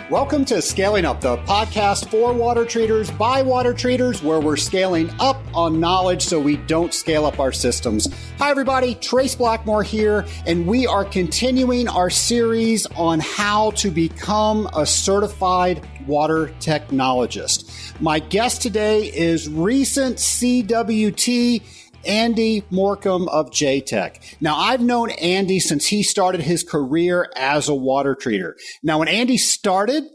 Welcome to Scaling Up, the podcast for water treaters by water treaters, where we're scaling up on knowledge so we don't scale up our systems. Hi, everybody. Trace Blackmore here, and we are continuing our series on how to become a certified water technologist. My guest today is recent CWT Andy Morcomb of Jaytech. Now, I've known Andy since he started his career as a water treater. Now, when Andy started,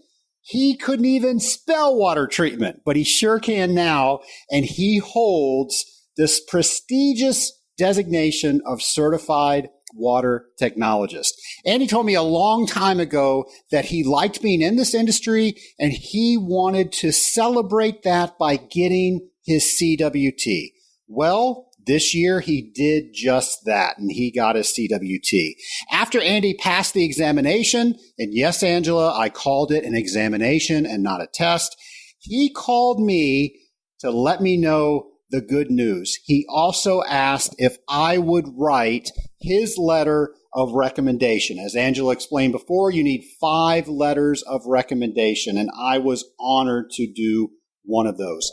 he couldn't even spell water treatment, but he sure can now, and he holds this prestigious designation of Certified Water Technologist. Andy told me a long time ago that he liked being in this industry, and he wanted to celebrate that by getting his CWT. Well, this year, he did just that, and he got his CWT. After Andy passed the examination, and yes, Angela, I called it an examination and not a test, he called me to let me know the good news. He also asked if I would write his letter of recommendation. As Angela explained before, you need 5 letters of recommendation, and I was honored to do one of those.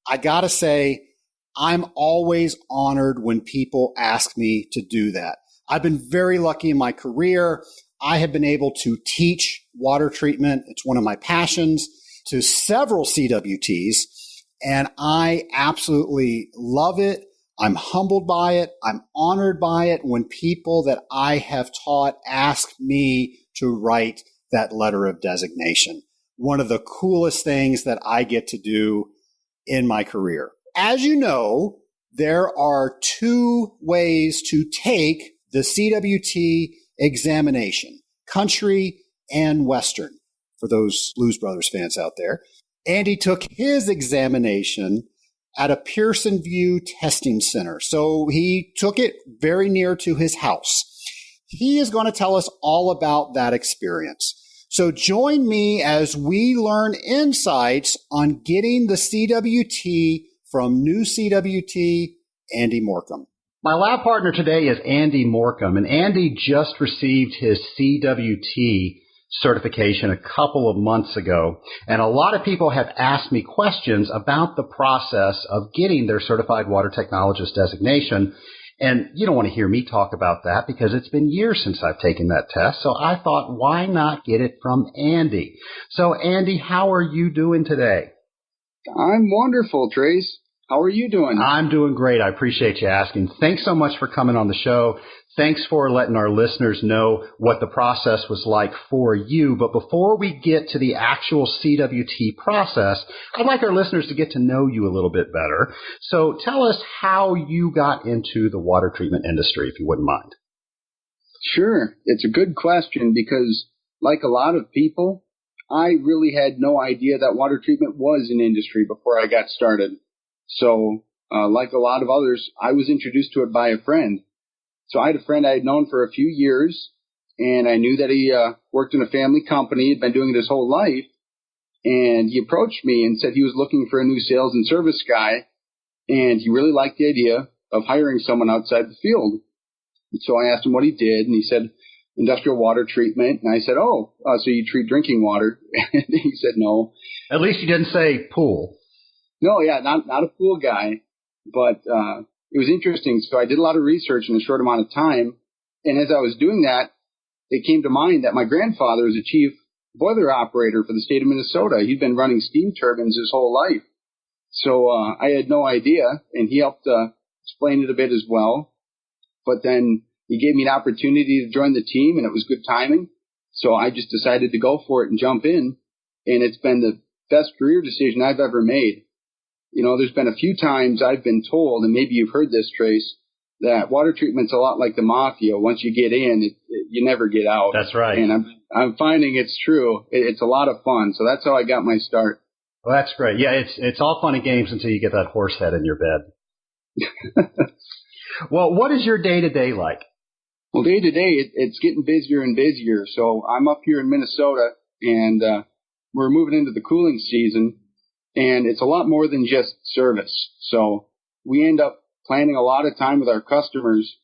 I gotta say, I'm always honored when people ask me to do that. I've been very lucky in my career. I have been able to teach water treatment. It's one of my passions, to several CWTs, and I absolutely love it. I'm humbled by it. I'm honored by it when people that I have taught ask me to write that letter of designation. One of the coolest things that I get to do in my career. As you know, there are 2 ways to take the CWT examination, country and Western, for those Blues Brothers fans out there. Andy took his examination at a Pearson Vue testing center, so he took it very near to his house. He is going to tell us all about that experience. So join me as we learn insights on getting the CWT from new CWT, Andy Morcomb. My lab partner today is Andy Morcomb, and Andy just received his CWT certification a couple of months ago. And a lot of people have asked me questions about the process of getting their Certified Water Technologist designation. And you don't want to hear me talk about that because it's been years since I've taken that test. So I thought, why not get it from Andy? So Andy, how are you doing today? I'm wonderful, Trace. How are you doing? I'm doing great. I appreciate you asking. Thanks so much for coming on the show. Thanks for letting our listeners know what the process was like for you. But before we get to the actual CWT process, I'd like our listeners to get to know you a little bit better. So tell us how you got into the water treatment industry, if you wouldn't mind. Sure. It's a good question because, like a lot of people, I really had no idea that water treatment was an industry before I got started. So, like a lot of others, I was introduced to it by a friend. So I had a friend I had known for a few years, and I knew that he worked in a family company, had been doing it his whole life, and he approached me and said he was looking for a new sales and service guy, and he really liked the idea of hiring someone outside the field. So I asked him what he did, and he said industrial water treatment, and I said, so you treat drinking water? And he said no. At least you didn't say pool. No, yeah, not a pool guy, but it was interesting. So I did a lot of research in a short amount of time, and as I was doing that, it came to mind that my grandfather was a chief boiler operator for the state of Minnesota. He'd been running steam turbines his whole life. So I had no idea, and he helped explain it a bit as well. But then he gave me an opportunity to join the team, and it was good timing. So I just decided to go for it and jump in, and it's been the best career decision I've ever made. You know, there's been a few times I've been told, and maybe you've heard this, Trace, that water treatment's a lot like the mafia. Once you get in, you never get out. That's right. And I'm finding it's true. It's a lot of fun. So that's how I got my start. Well, that's great. Yeah, it's all fun and games until you get that horse head in your bed. Well, what is your day-to-day like? Well, day-to-day, it's getting busier and busier. So I'm up here in Minnesota, and we're moving into the cooling season. And it's a lot more than just service. So we end up planning a lot of time with our customers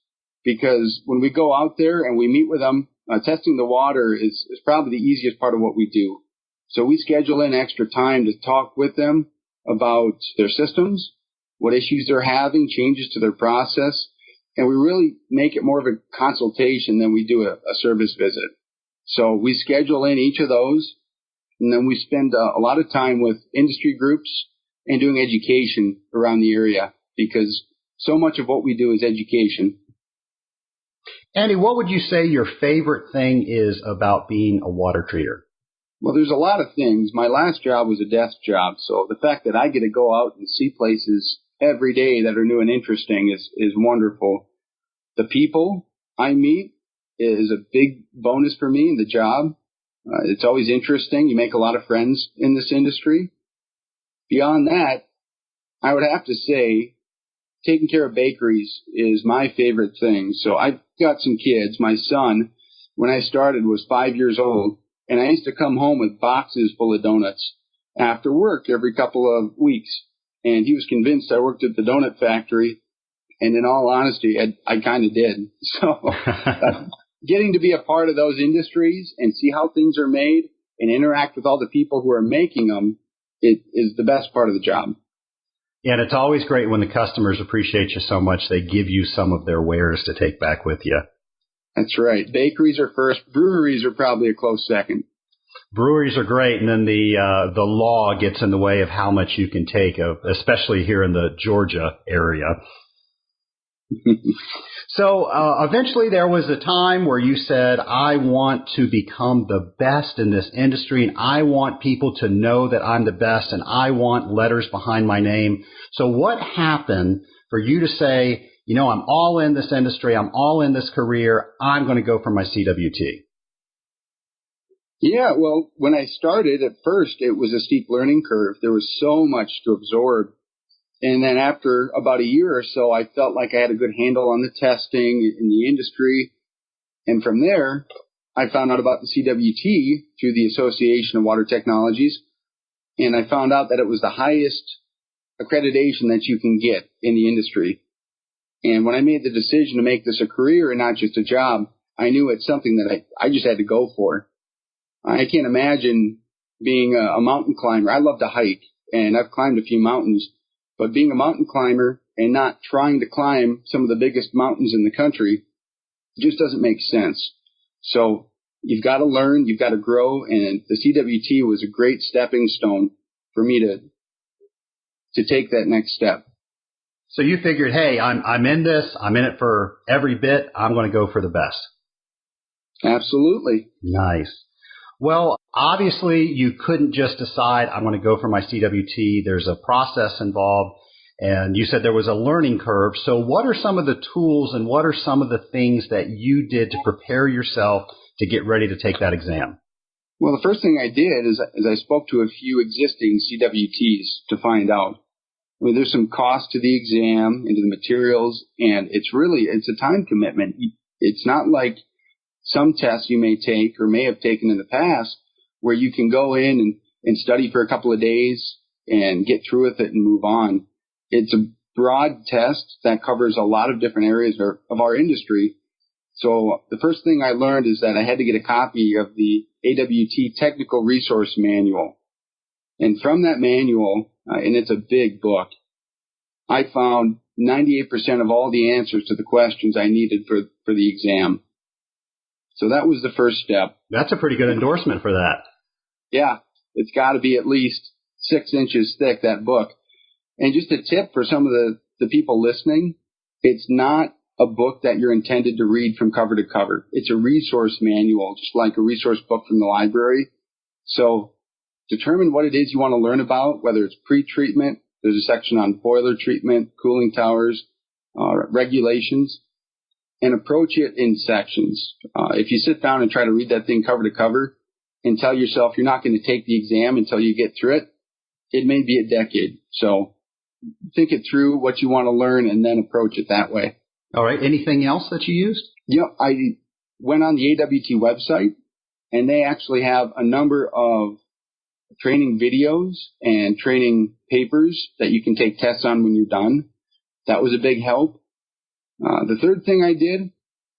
because when we go out there and we meet with them, testing the water is probably the easiest part of what we do. So we schedule in extra time to talk with them about their systems, what issues they're having, changes to their process, and we really make it more of a consultation than we do a service visit. So we schedule in each of those, and then we spend a lot of time with industry groups and doing education around the area, because so much of what we do is education. Andy, what would you say your favorite thing is about being a water treater? Well, there's a lot of things. My last job was a desk job, so the fact that I get to go out and see places every day that are new and interesting is wonderful. The people I meet is a big bonus for me in the job. It's always interesting. You make a lot of friends in this industry. Beyond that, I would have to say taking care of bakeries is my favorite thing. So I've got some kids. My son, when I started, was 5 years old, and I used to come home with boxes full of donuts after work every couple of weeks. And he was convinced I worked at the donut factory. And in all honesty, I kind of did. So getting to be a part of those industries and see how things are made and interact with all the people who are making them, it is the best part of the job. Yeah, and it's always great when the customers appreciate you so much they give you some of their wares to take back with you. That's right. Bakeries are first. Breweries are probably a close second. Breweries are great, and then the law gets in the way of how much you can take, especially here in the Georgia area. So eventually there was a time where you said, I want to become the best in this industry, and I want people to know that I'm the best, and I want letters behind my name. So what happened for you to say, you know, I'm all in this industry, I'm all in this career, I'm going to go for my CWT? Yeah, well, when I started, at first, it was a steep learning curve. There was so much to absorb. And then after about a year or so, I felt like I had a good handle on the testing in the industry. And from there, I found out about the CWT through the Association of Water Technologies. And I found out that it was the highest accreditation that you can get in the industry. And when I made the decision to make this a career and not just a job, I knew it's something that I just had to go for. I can't imagine being a mountain climber. I love to hike, and I've climbed a few mountains. But being a mountain climber and not trying to climb some of the biggest mountains in the country just doesn't make sense. So you've got to learn, you've got to grow, and the CWT was a great stepping stone for me to take that next step. So you figured, hey, I'm in this, I'm in it for every bit, I'm going to go for the best. Absolutely. Nice. Well, obviously, you couldn't just decide, I'm going to go for my CWT. There's a process involved, and you said there was a learning curve. So what are some of the tools and what are some of the things that you did to prepare yourself to get ready to take that exam? Well, the first thing I did is I spoke to a few existing CWTs to find out. I mean, there's some cost to the exam and to the materials, and it's a time commitment. It's not like some tests you may take or may have taken in the past where you can go in and study for a couple of days and get through with it and move on. It's a broad test that covers a lot of different areas of our industry. So the first thing I learned is that I had to get a copy of the AWT Technical Resource Manual. And from that manual, and it's a big book, I found 98% of all the answers to the questions I needed for the exam. So that was the first step. That's a pretty good endorsement for that. Yeah, it's got to be at least 6 inches thick, that book. And just a tip for some of the people listening, it's not a book that you're intended to read from cover to cover. It's a resource manual, just like a resource book from the library. So determine what it is you want to learn about, whether it's pre-treatment. There's a section on boiler treatment, cooling towers, regulations. And approach it in sections. If you sit down and try to read that thing cover to cover and tell yourself you're not going to take the exam until you get through it, it may be a decade. So think it through, what you want to learn, and then approach it that way. All right. Anything else that you used? Yep. I went on the AWT website, and they actually have a number of training videos and training papers that you can take tests on when you're done. That was a big help. The third thing I did,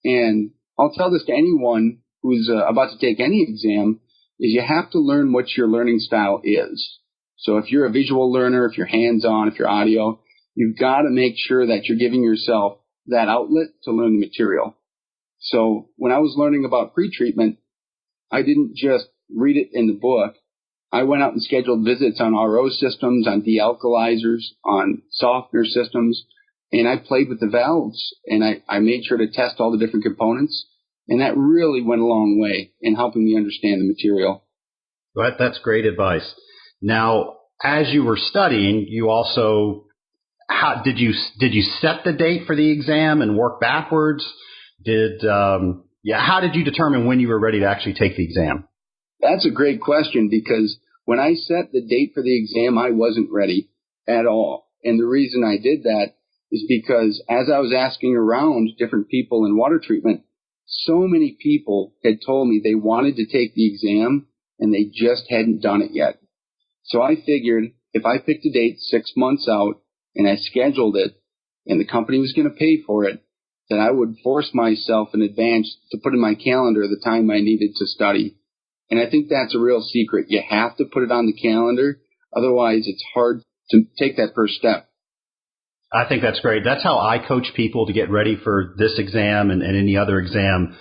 and I'll tell this to anyone who's about to take any exam is you have to learn what your learning style is. So if you're a visual learner, if you're hands-on, if you're audio, you've got to make sure that you're giving yourself that outlet to learn the material. So when I was learning about pretreatment, I didn't just read it in the book. I went out and scheduled visits on RO systems, on dealkalizers, on softener systems, and I played with the valves, and I made sure to test all the different components, and that really went a long way in helping me understand the material. That's great advice. Now, as you were studying, you also, did you set the date for the exam and work backwards? How did you determine when you were ready to actually take the exam? That's a great question, because when I set the date for the exam, I wasn't ready at all. And the reason I did that is because as I was asking around different people in water treatment, so many people had told me they wanted to take the exam and they just hadn't done it yet. So I figured if I picked a date 6 months out and I scheduled it and the company was going to pay for it, then I would force myself in advance to put in my calendar the time I needed to study. And I think that's a real secret. You have to put it on the calendar. Otherwise, it's hard to take that first step. I think that's great. That's how I coach people to get ready for this exam and any other exam.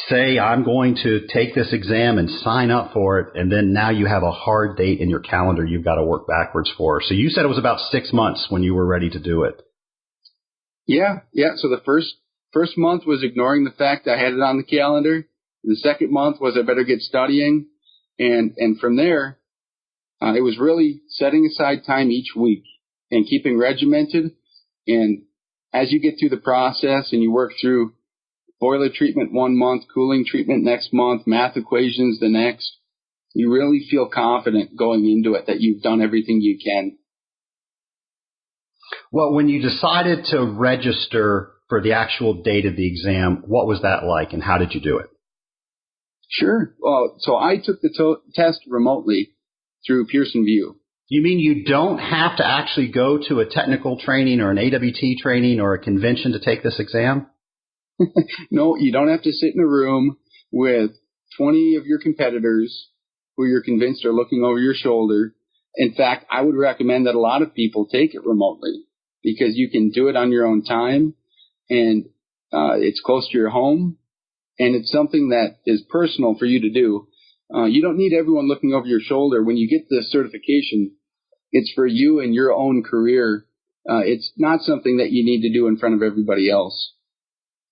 Say, I'm going to take this exam and sign up for it, and then now you have a hard date in your calendar you've got to work backwards for. So you said it was about 6 months when you were ready to do it. Yeah. So the first month was ignoring the fact I had it on the calendar. The second month was I better get studying. And from there, it was really setting aside time each week and keeping regimented. And as you get through the process and you work through boiler treatment 1 month, cooling treatment next month, math equations the next, you really feel confident going into it that you've done everything you can. Well, when you decided to register for the actual date of the exam, what was that like and how did you do it? Sure. Well, so I took the test remotely through Pearson Vue. You mean you don't have to actually go to a technical training or an AWT training or a convention to take this exam? No, you don't have to sit in a room with 20 of your competitors who you're convinced are looking over your shoulder. In fact, I would recommend that a lot of people take it remotely because you can do it on your own time, and it's close to your home, and it's something that is personal for you to do. You don't need everyone looking over your shoulder. When you get the certification, it's for you and your own career. It's not something that you need to do in front of everybody else.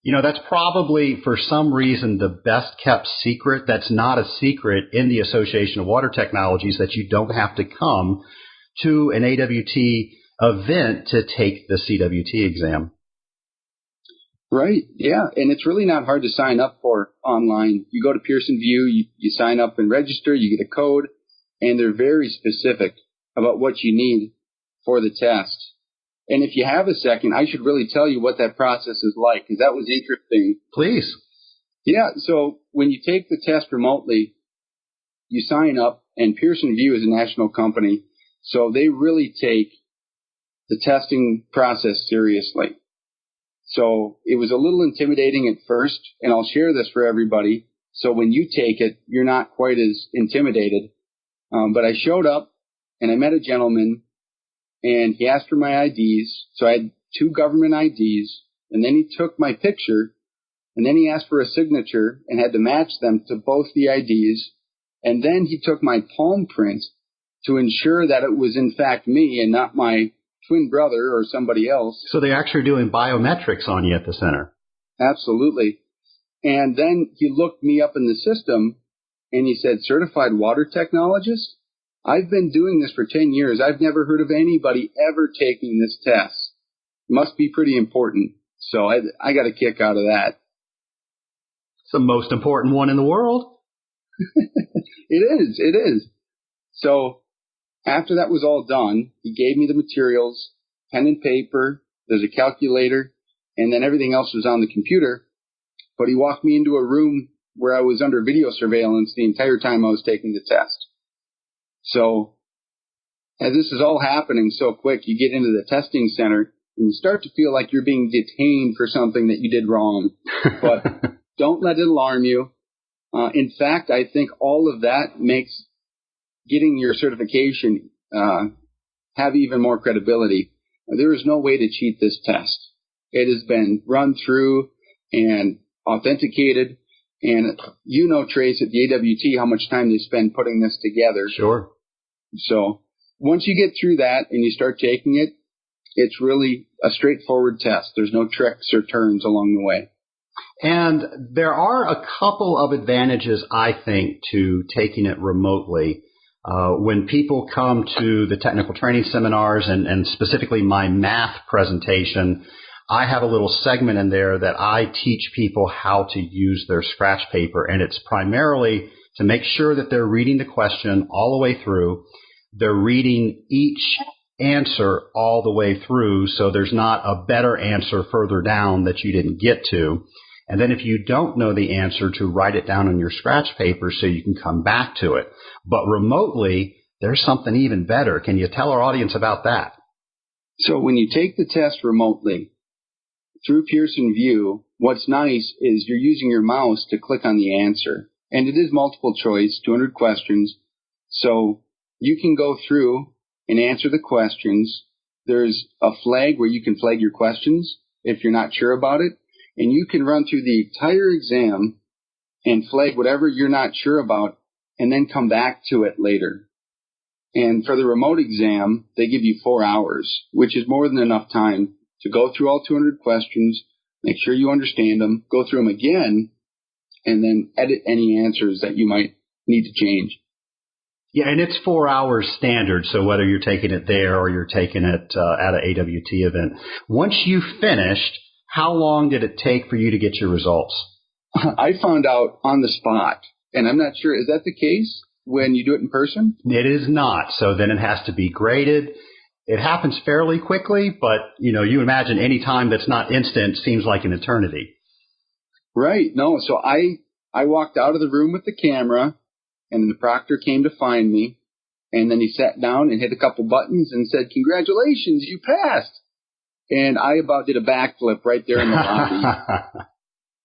You know, that's probably, for some reason, the best kept secret that's not a secret in the Association of Water Technologies, that you don't have to come to an AWT event to take the CWT exam. Right, yeah, and it's really not hard to sign up for online. You go to Pearson Vue, you sign up and register, you get a code, and they're very specific about what you need for the test. And if you have a second, I should really tell you what that process is like, because that was interesting. Please. Yeah, so when you take the test remotely, you sign up, and Pearson Vue is a national company, so they really take the testing process seriously. So it was a little intimidating at first, and I'll share this for everybody. So when you take it, you're not quite as intimidated. But I showed up, and I met a gentleman, and he asked for my IDs. So I had 2 government IDs, and then he took my picture, and then he asked for a signature and had to match them to both the IDs. And then he took my palm print to ensure that it was in fact me and not my twin brother or somebody else. So they're actually doing biometrics on you at the center. Absolutely. And then he looked me up in the system and he said, Certified Water Technologist? I've been doing this for 10 years. I've never heard of anybody ever taking this test. It must be pretty important. So I got a kick out of that. It's the most important one in the world. It is. So after that was all done, he gave me the materials, pen and paper, there's a calculator, and then everything else was on the computer. But he walked me into a room where I was under video surveillance the entire time I was taking the test. So as this is all happening so quick, you get into the testing center and you start to feel like you're being detained for something that you did wrong. But don't let it alarm you. In fact, I think all of that makes getting your certification have even more credibility. There is no way to cheat this test. It has been run through and authenticated. And you know, Trace, at the AWT, how much time they spend putting this together. Sure. So once you get through that and you start taking it, it's really a straightforward test. There's no tricks or turns along the way. And there are a couple of advantages, I think, to taking it remotely. When people come to the technical training seminars and specifically my math presentation, I have a little segment in there that I teach people how to use their scratch paper, and it's primarily to make sure that they're reading the question all the way through. They're reading each answer all the way through, so there's not a better answer further down that you didn't get to. And then if you don't know the answer, to write it down on your scratch paper so you can come back to it. But remotely, there's something even better. Can you tell our audience about that? So when you take the test remotely through Pearson Vue, what's nice is you're using your mouse to click on the answer. And it is multiple choice, 200 questions. So you can go through and answer the questions. There's a flag where you can flag your questions if you're not sure about it. And you can run through the entire exam and flag whatever you're not sure about and then come back to it later. And for the remote exam, they give you 4 hours, which is more than enough time to go through all 200 questions, make sure you understand them, go through them again, and then edit any answers that you might need to change. Yeah, and it's 4 hours standard, so whether you're taking it there or you're taking it at an AWT event. Once you finished, how long did it take for you to get your results? I found out on the spot, and I'm not sure, is that the case when you do it in person? It is not. So then it has to be graded. It happens fairly quickly, but you imagine any time that's not instant seems like an eternity. Right. No, so I walked out of the room with the camera, and the proctor came to find me, and then he sat down and hit a couple buttons and said, "Congratulations, you passed." And I about did a backflip right there in the lobby.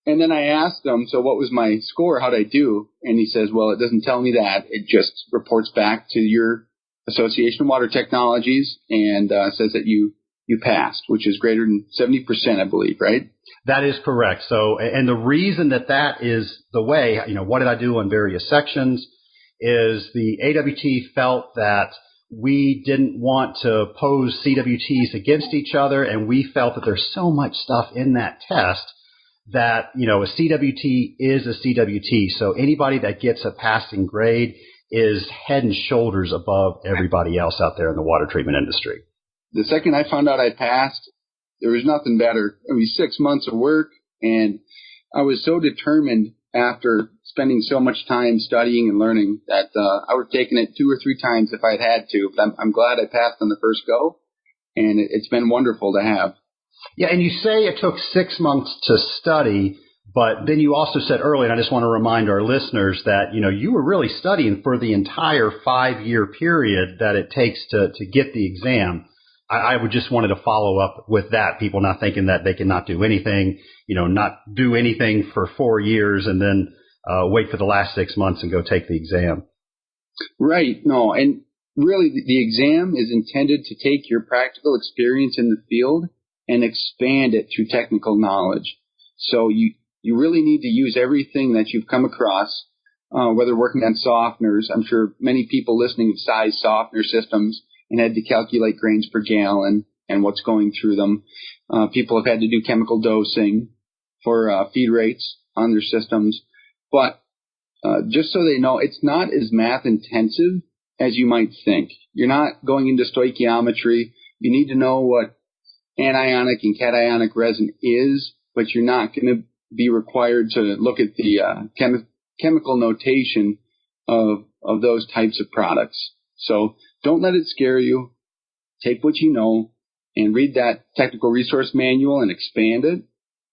And then I asked him, so what was my score? How'd I do? And he says, well, it doesn't tell me that. It just reports back to your Association of Water Technologies and says that you passed, which is greater than 70%, I believe, right? That is correct. So, and the reason that is the way, what did I do on various sections, is the AWT felt that we didn't want to pose CWTs against each other, and we felt that there's so much stuff in that test that, a CWT is a CWT. So anybody that gets a passing grade is head and shoulders above everybody else out there in the water treatment industry. The second I found out I passed, there was nothing better. I mean, 6 months of work, and I was so determined after spending so much time studying and learning that I would have taken it 2 or 3 times if I had to. But I'm glad I passed on the first go, and it's been wonderful to have. Yeah, and you say it took 6 months to study, but then you also said earlier, and I just want to remind our listeners that, you were really studying for the entire 5-year period that it takes to get the exam. I would just wanted to follow up with that, people not thinking that they can not do anything, not do anything for 4 years and then wait for the last 6 months and go take the exam. Right. No, and really the exam is intended to take your practical experience in the field and expand it through technical knowledge. So you really need to use everything that you've come across, whether working on softeners. I'm sure many people listening have sized softener systems and had to calculate grains per gallon and what's going through them. People have had to do chemical dosing for feed rates on their systems. But just so they know, it's not as math intensive as you might think. You're not going into stoichiometry. You need to know what anionic and cationic resin is, but you're not going to be required to look at the chemical notation of those types of products. So don't let it scare you. Take what you know and read that technical resource manual and expand it.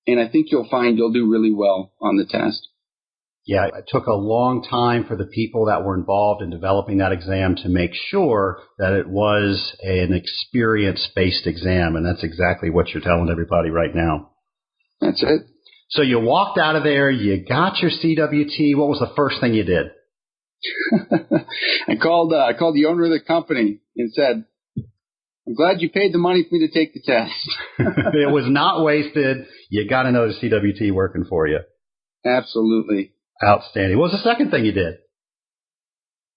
And I think you'll find you'll do really well on the test. Yeah, it took a long time for the people that were involved in developing that exam to make sure that it was an experience-based exam. And that's exactly what you're telling everybody right now. That's it. So you walked out of there, you got your CWT. What was the first thing you did? I called the owner of the company and said, I'm glad you paid the money for me to take the test. It was not wasted. You got to know the CWT working for you. Absolutely. Outstanding. What was the second thing you did?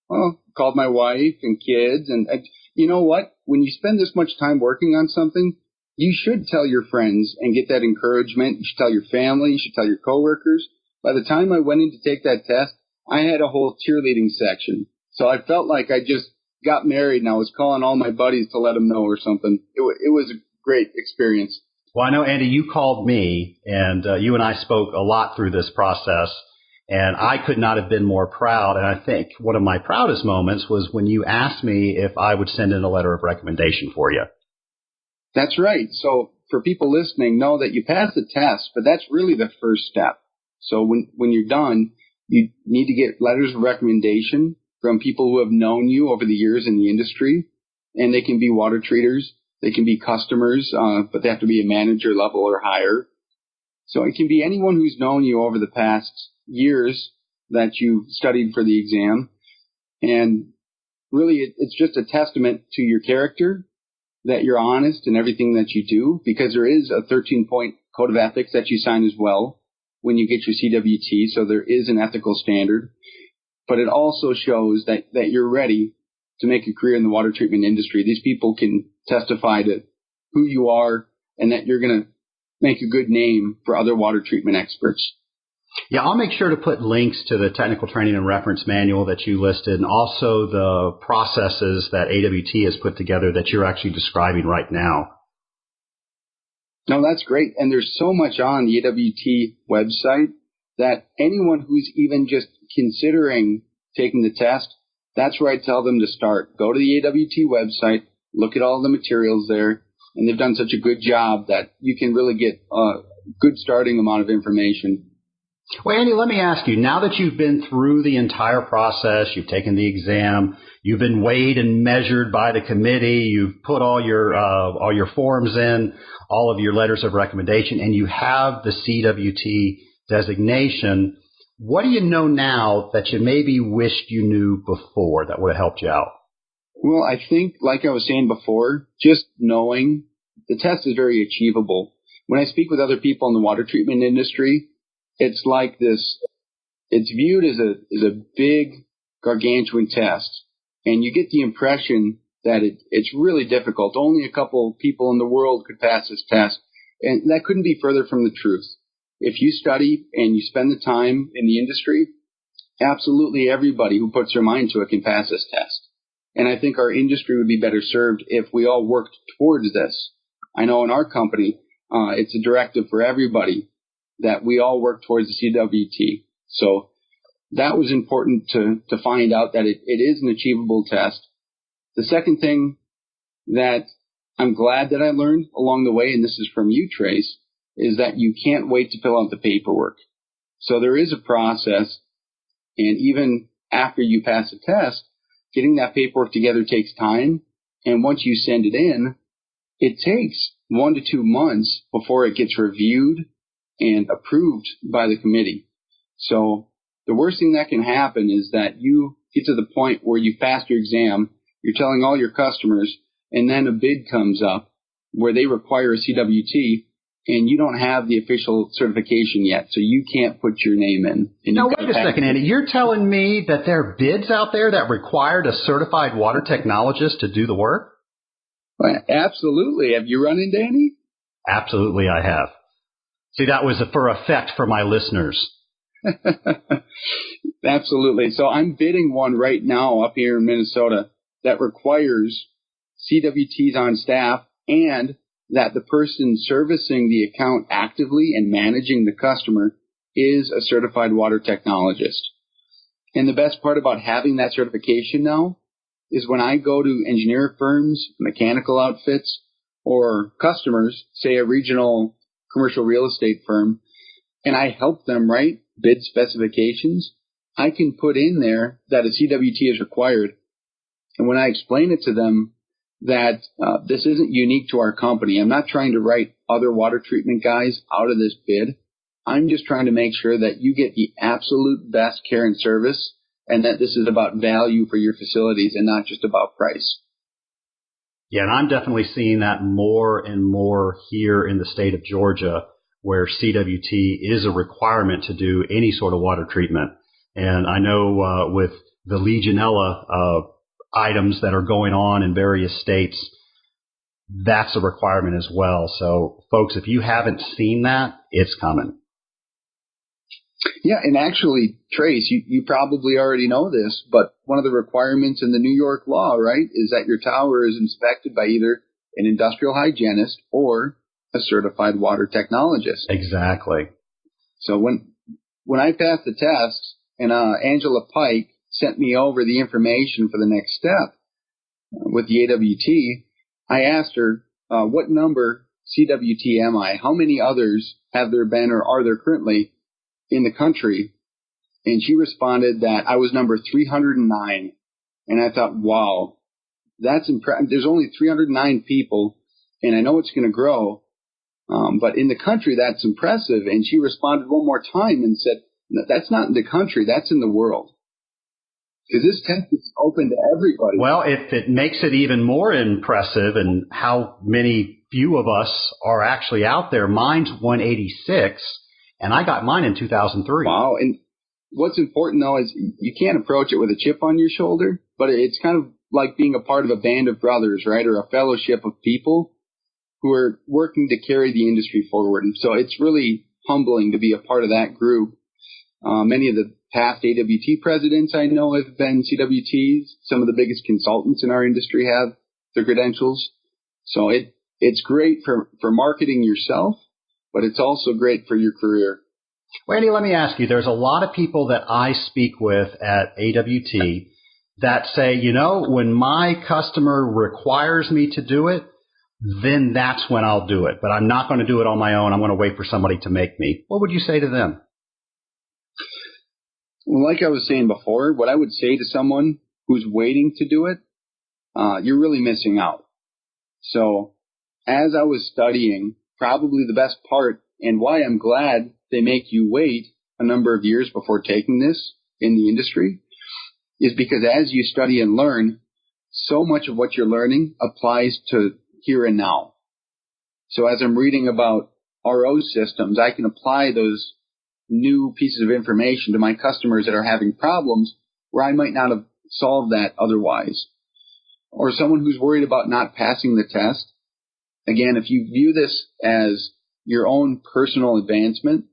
Well, called my wife and kids. And you know what? When you spend this much time working on something, you should tell your friends and get that encouragement. You should tell your family. You should tell your coworkers. By the time I went in to take that test, I had a whole cheerleading section. So I felt like I just got married and I was calling all my buddies to let them know or something. It was a great experience. Well, I know, Andy, you called me, and you and I spoke a lot through this process, and I could not have been more proud. And I think one of my proudest moments was when you asked me if I would send in a letter of recommendation for you. That's right. So for people listening, know that you passed the test, but that's really the first step. So when you're done, you need to get letters of recommendation from people who have known you over the years in the industry, and they can be water treaters. They can be customers, but they have to be a manager level or higher. So it can be anyone who's known you over the past years that you studied for the exam. And really, it's just a testament to your character that you're honest in everything that you do, because there is a 13-point code of ethics that you sign as well when you get your CWT. So there is an ethical standard. But it also shows that you're ready to make a career in the water treatment industry. These people can testify to who you are and that you're going to make a good name for other water treatment experts. Yeah, I'll make sure to put links to the technical training and reference manual that you listed, and also the processes that AWT has put together that you're actually describing right now. No, that's great. And there's so much on the AWT website that anyone who's even just considering taking the test, that's where I tell them to start. Go to the AWT website, look at all the materials there, and they've done such a good job that you can really get a good starting amount of information. Well, Andy, let me ask you, now that you've been through the entire process, you've taken the exam, you've been weighed and measured by the committee, you've put all your forms in, all of your letters of recommendation, and you have the CWT designation, what do you know now that you maybe wished you knew before that would have helped you out? Well, I think, like I was saying before, just knowing the test is very achievable. When I speak with other people in the water treatment industry, it's like this, it's viewed as a big, gargantuan test. And you get the impression that it's really difficult. Only a couple people in the world could pass this test. And that couldn't be further from the truth. If you study and you spend the time in the industry, absolutely everybody who puts their mind to it can pass this test. And I think our industry would be better served if we all worked towards this. I know in our company, it's a directive for everybody that we all work towards the CWT. So that was important to find out that it is an achievable test. The second thing that I'm glad that I learned along the way, and this is from you, Trace, is that you can't wait to fill out the paperwork. So there is a process, and even after you pass the test, getting that paperwork together takes time. And once you send it in, it takes 1 to 2 months before it gets reviewed and approved by the committee. So the worst thing that can happen is that you get to the point where you passed your exam, you're telling all your customers, and then a bid comes up where they require a CWT, and you don't have the official certification yet, so you can't put your name in. Now, wait a second, Andy. You're telling me that there are bids out there that required a certified water technologist to do the work? Well, absolutely. Have you run into any? Absolutely, I have. See, that was for effect for my listeners. Absolutely. So I'm bidding one right now up here in Minnesota that requires CWTs on staff and that the person servicing the account actively and managing the customer is a certified water technologist. And the best part about having that certification now is when I go to engineer firms, mechanical outfits, or customers, say a regional commercial real estate firm, and I help them write bid specifications, I can put in there that a CWT is required. And when I explain it to them that this isn't unique to our company, I'm not trying to write other water treatment guys out of this bid. I'm just trying to make sure that you get the absolute best care and service, and that this is about value for your facilities and not just about price. Yeah, and I'm definitely seeing that more and more here in the state of Georgia, where CWT is a requirement to do any sort of water treatment. And I know with the Legionella items that are going on in various states, that's a requirement as well. So, folks, if you haven't seen that, it's coming. Yeah, and actually, Trace, you probably already know this, but one of the requirements in the New York law, right, is that your tower is inspected by either an industrial hygienist or a certified water technologist. Exactly. So when I passed the test and Angela Pike sent me over the information for the next step with the AWT, I asked her, what number CWT am I? How many others have there been or are there currently in the country? And she responded that I was number 309. And I thought, wow, that's impressive. There's only 309 people, and I know it's going to grow. But in the country, that's impressive. And she responded one more time and said, that's not in the country, that's in the world. Because this test is open to everybody. Well, if it makes it even more impressive and how few of us are actually out there, mine's 186, and I got mine in 2003. Wow. And what's important, though, is you can't approach it with a chip on your shoulder, but it's kind of like being a part of a band of brothers, right, or a fellowship of people who are working to carry the industry forward. And so it's really humbling to be a part of that group. Many of the past AWT presidents I know have been CWTs. Some of the biggest consultants in our industry have the credentials. So it's great for marketing yourself, but it's also great for your career. Randy, let me ask you, there's a lot of people that I speak with at AWT that say, when my customer requires me to do it, then that's when I'll do it. But I'm not going to do it on my own. I'm going to wait for somebody to make me. What would you say to them? Well, like I was saying before, what I would say to someone who's waiting to do it, you're really missing out. So as I was studying, probably the best part and why I'm glad they make you wait a number of years before taking this in the industry is because as you study and learn, so much of what you're learning applies to here and now. So as I'm reading about RO systems, I can apply those new pieces of information to my customers that are having problems where I might not have solved that otherwise. Or someone who's worried about not passing the test. Again, if you view this as your own personal advancement,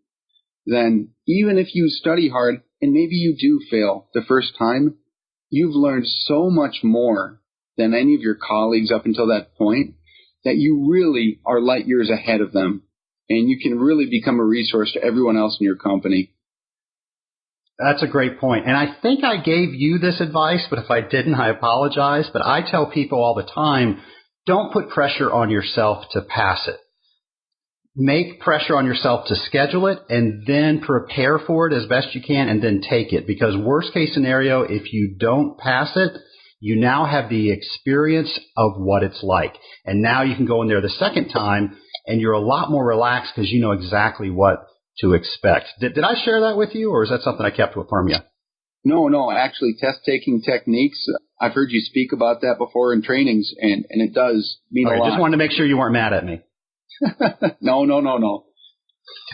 then even if you study hard and maybe you do fail the first time, you've learned so much more than any of your colleagues up until that point that you really are light years ahead of them. And you can really become a resource to everyone else in your company. That's a great point. And I think I gave you this advice, but if I didn't, I apologize. But I tell people all the time, don't put pressure on yourself to pass it. Make pressure on yourself to schedule it and then prepare for it as best you can and then take it. Because worst case scenario, if you don't pass it, you now have the experience of what it's like. And now you can go in there the second time and you're a lot more relaxed because you know exactly what to expect. Did I share that with you, or is that something I kept from you? No. Actually, test-taking techniques, I've heard you speak about that before in trainings, and it does mean a lot. Just wanted to make sure you weren't mad at me. No.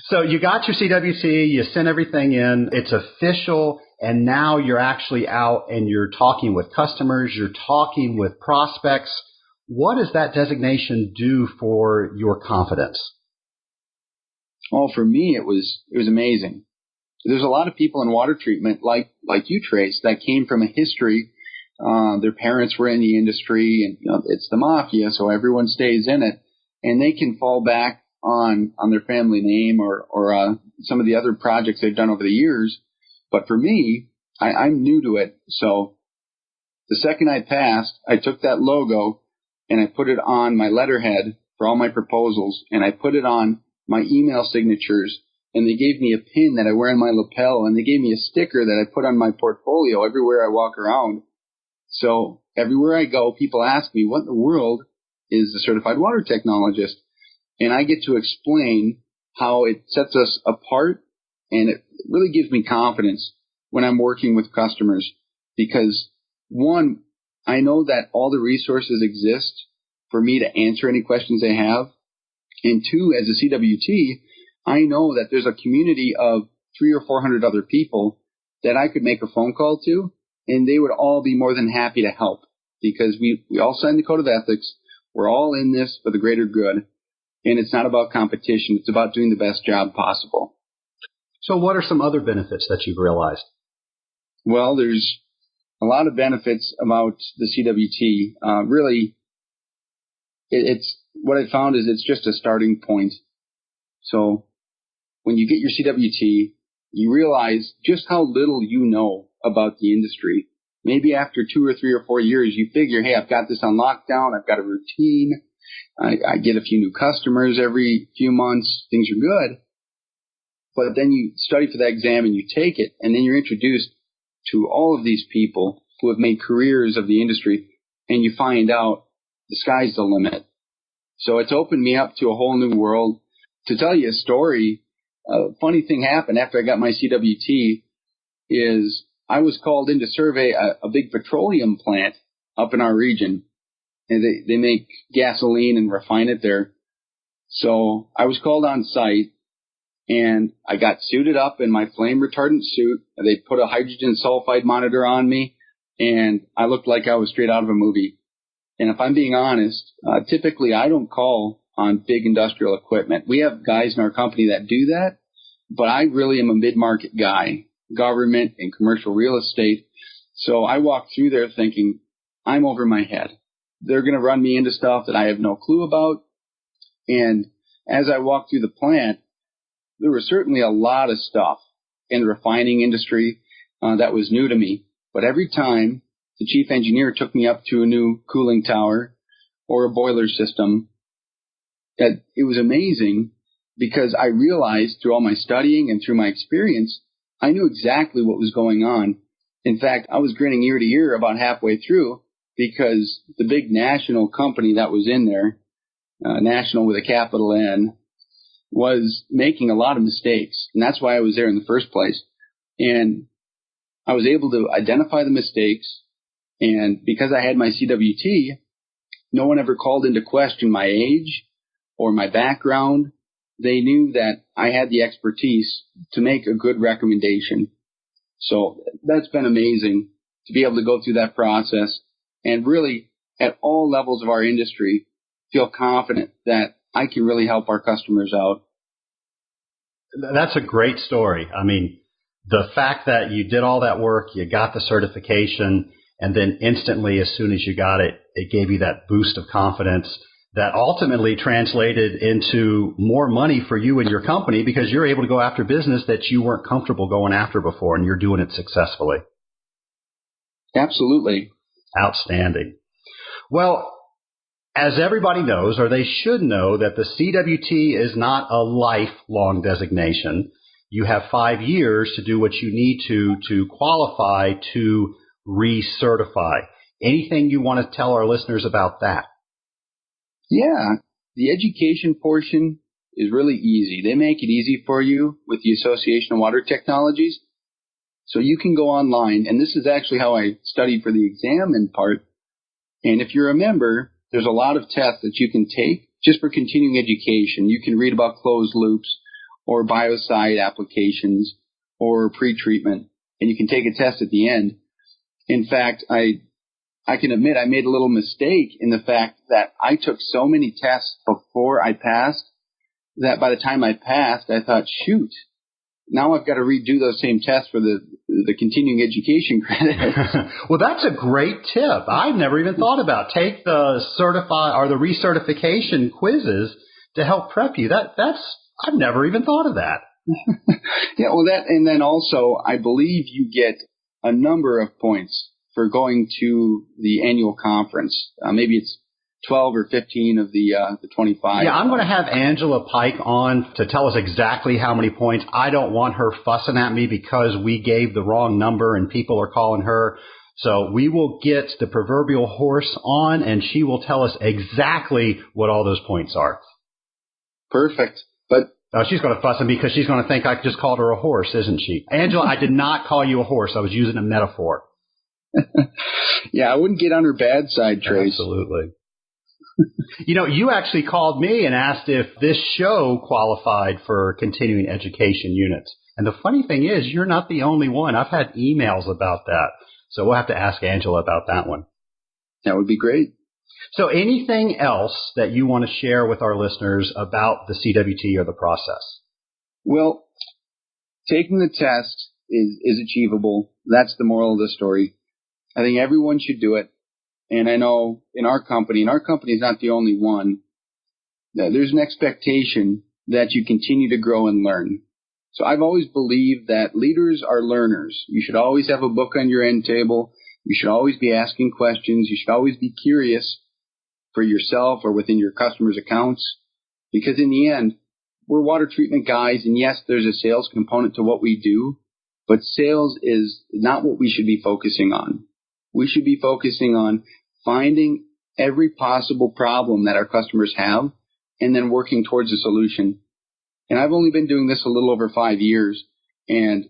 So you got your CWT, you sent everything in, it's official, and now you're actually out and you're talking with customers, you're talking with prospects. What does that designation do for your confidence? Oh, for me, it was amazing. There's a lot of people in water treatment, like you, Trace, that came from a history. Their parents were in the industry, and it's the mafia, so everyone stays in it, and they can fall back on their family name or some of the other projects they've done over the years. But for me, I'm new to it, so the second I passed, I took that logo and I put it on my letterhead for all my proposals, and I put it on my email signatures, and they gave me a pin that I wear on my lapel, and they gave me a sticker that I put on my portfolio everywhere I walk around. So everywhere I go, people ask me, what in the world is a certified water technologist? And I get to explain how it sets us apart, and it really gives me confidence when I'm working with customers because, one, I know that all the resources exist for me to answer any questions they have. And two, as a CWT, I know that there's a community of 300 or 400 other people that I could make a phone call to, and they would all be more than happy to help because we all signed the code of ethics. We're all in this for the greater good, and it's not about competition. It's about doing the best job possible. So what are some other benefits that you've realized? Well, there's a lot of benefits about the CWT. Really, it's what I found is it's just a starting point. So when you get your CWT, you realize just how little you know about the industry. Maybe after 2 or 3 or 4 years, you figure, hey, I've got this on lockdown. I've got a routine. I get a few new customers every few months. Things are good. But then you study for that exam and you take it, and then you're introduced to all of these people who have made careers of the industry, and you find out the sky's the limit. So it's opened me up to a whole new world. To tell you a story, a funny thing happened after I got my CWT is I was called in to survey a big petroleum plant up in our region. And they make gasoline and refine it there. So I was called on site, and I got suited up in my flame retardant suit. They put a hydrogen sulfide monitor on me, and I looked like I was straight out of a movie. And if I'm being honest, typically I don't call on big industrial equipment. We have guys in our company that do that, but I really am a mid-market guy, government and commercial real estate. So I walked through there thinking, I'm over my head. They're going to run me into stuff that I have no clue about. And as I walked through the plant, there was certainly a lot of stuff in the refining industry that was new to me. But every time the chief engineer took me up to a new cooling tower or a boiler system, that it was amazing because I realized through all my studying and through my experience, I knew exactly what was going on. In fact, I was grinning ear to ear about halfway through because the big national company that was in there, national with a capital N, was making a lot of mistakes. And that's why I was there in the first place. And I was able to identify the mistakes. And because I had my CWT, no one ever called into question my age or my background. They knew that I had the expertise to make a good recommendation. So that's been amazing to be able to go through that process and really at all levels of our industry feel confident that I can really help our customers out. That's a great story. I mean, the fact that you did all that work, you got the certification, and then instantly, as soon as you got it, it gave you that boost of confidence that ultimately translated into more money for you and your company because you're able to go after business that you weren't comfortable going after before, and you're doing it successfully. Absolutely. Outstanding. Well, as everybody knows, or they should know, that the CWT is not a lifelong designation. You have 5 years to do what you need to qualify to recertify. Anything you want to tell our listeners about that? Yeah, the education portion is really easy. They make it easy for you with the Association of Water Technologies. So you can go online, and this is actually how I studied for the exam in part. And if you're a member, there's a lot of tests that you can take just for continuing education. You can read about closed loops or biocide applications or pretreatment, and you can take a test at the end. In fact, I can admit I made a little mistake in the fact that I took so many tests before I passed that by the time I passed, I thought, shoot, now I've got to redo those same tests for the continuing education credits. Well, that's a great tip. I've never even thought about. Take the certify or the recertification quizzes to help prep you. I've never even thought of that. Yeah, well, and then also I believe you get a number of points for going to the annual conference. Maybe it's 12 or 15 of the 25. Yeah, I'm going to have Angela Pike on to tell us exactly how many points. I don't want her fussing at me because we gave the wrong number and people are calling her. So we will get the proverbial horse on, and she will tell us exactly what all those points are. Perfect. But Oh, she's going to fuss at me because she's going to think I just called her a horse, isn't she? Angela, I did not call you a horse. I was using a metaphor. Yeah, I wouldn't get on her bad side, Trace. Absolutely. You actually called me and asked if this show qualified for continuing education units. And the funny thing is, you're not the only one. I've had emails about that. So we'll have to ask Angela about that one. That would be great. So anything else that you want to share with our listeners about the CWT or the process? Well, taking the test is achievable. That's the moral of the story. I think everyone should do it. And I know in our company, and our company is not the only one, there's an expectation that you continue to grow and learn. So I've always believed that leaders are learners. You should always have a book on your end table. You should always be asking questions. You should always be curious for yourself or within your customers' accounts. Because in the end, we're water treatment guys, and yes, there's a sales component to what we do, but sales is not what we should be focusing on. We should be focusing on finding every possible problem that our customers have and then working towards a solution. And I've only been doing this a little over 5 years, and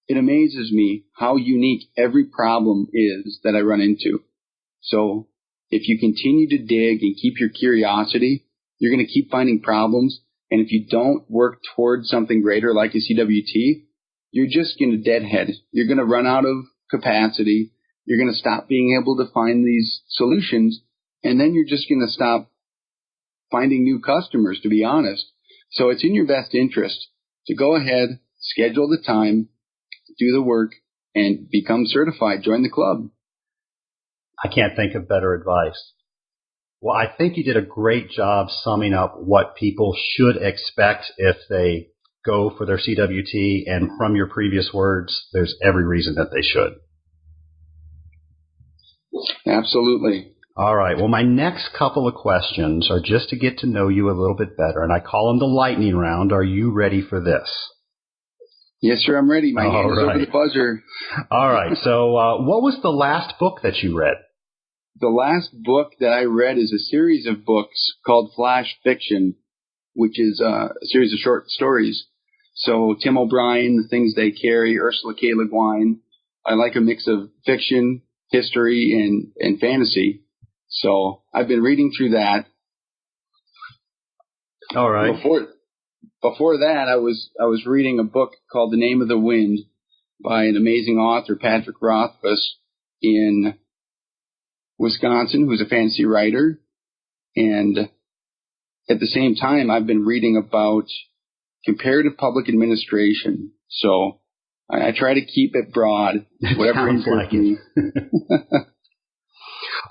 it amazes me how unique every problem is that I run into. So if you continue to dig and keep your curiosity, you're going to keep finding problems. And if you don't work towards something greater like a CWT, you're just going to deadhead. You're going to run out of capacity. You're going to stop being able to find these solutions. And then you're just going to stop finding new customers, to be honest. So it's in your best interest to go ahead, schedule the time, do the work, and become certified. Join the club. I can't think of better advice. Well, I think you did a great job summing up what people should expect if they go for their CWT. And from your previous words, there's every reason that they should. Absolutely. All right. Well, my next couple of questions are just to get to know you a little bit better, and I call them the lightning round. Are you ready for this? Yes, sir. I'm ready. My hand is over the buzzer. All right. So what was the last book that you read? The last book that I read is a series of books called Flash Fiction, which is a series of short stories. So Tim O'Brien, The Things They Carry, Ursula K. Le Guin. I like a mix of fiction, history, and fantasy. So I've been reading through that. All right. Before that, I was reading a book called The Name of the Wind by an amazing author, Patrick Rothfuss, in Wisconsin, who's a fantasy writer. And at the same time, I've been reading about comparative public administration. So I try to keep it broad, whatever interests me.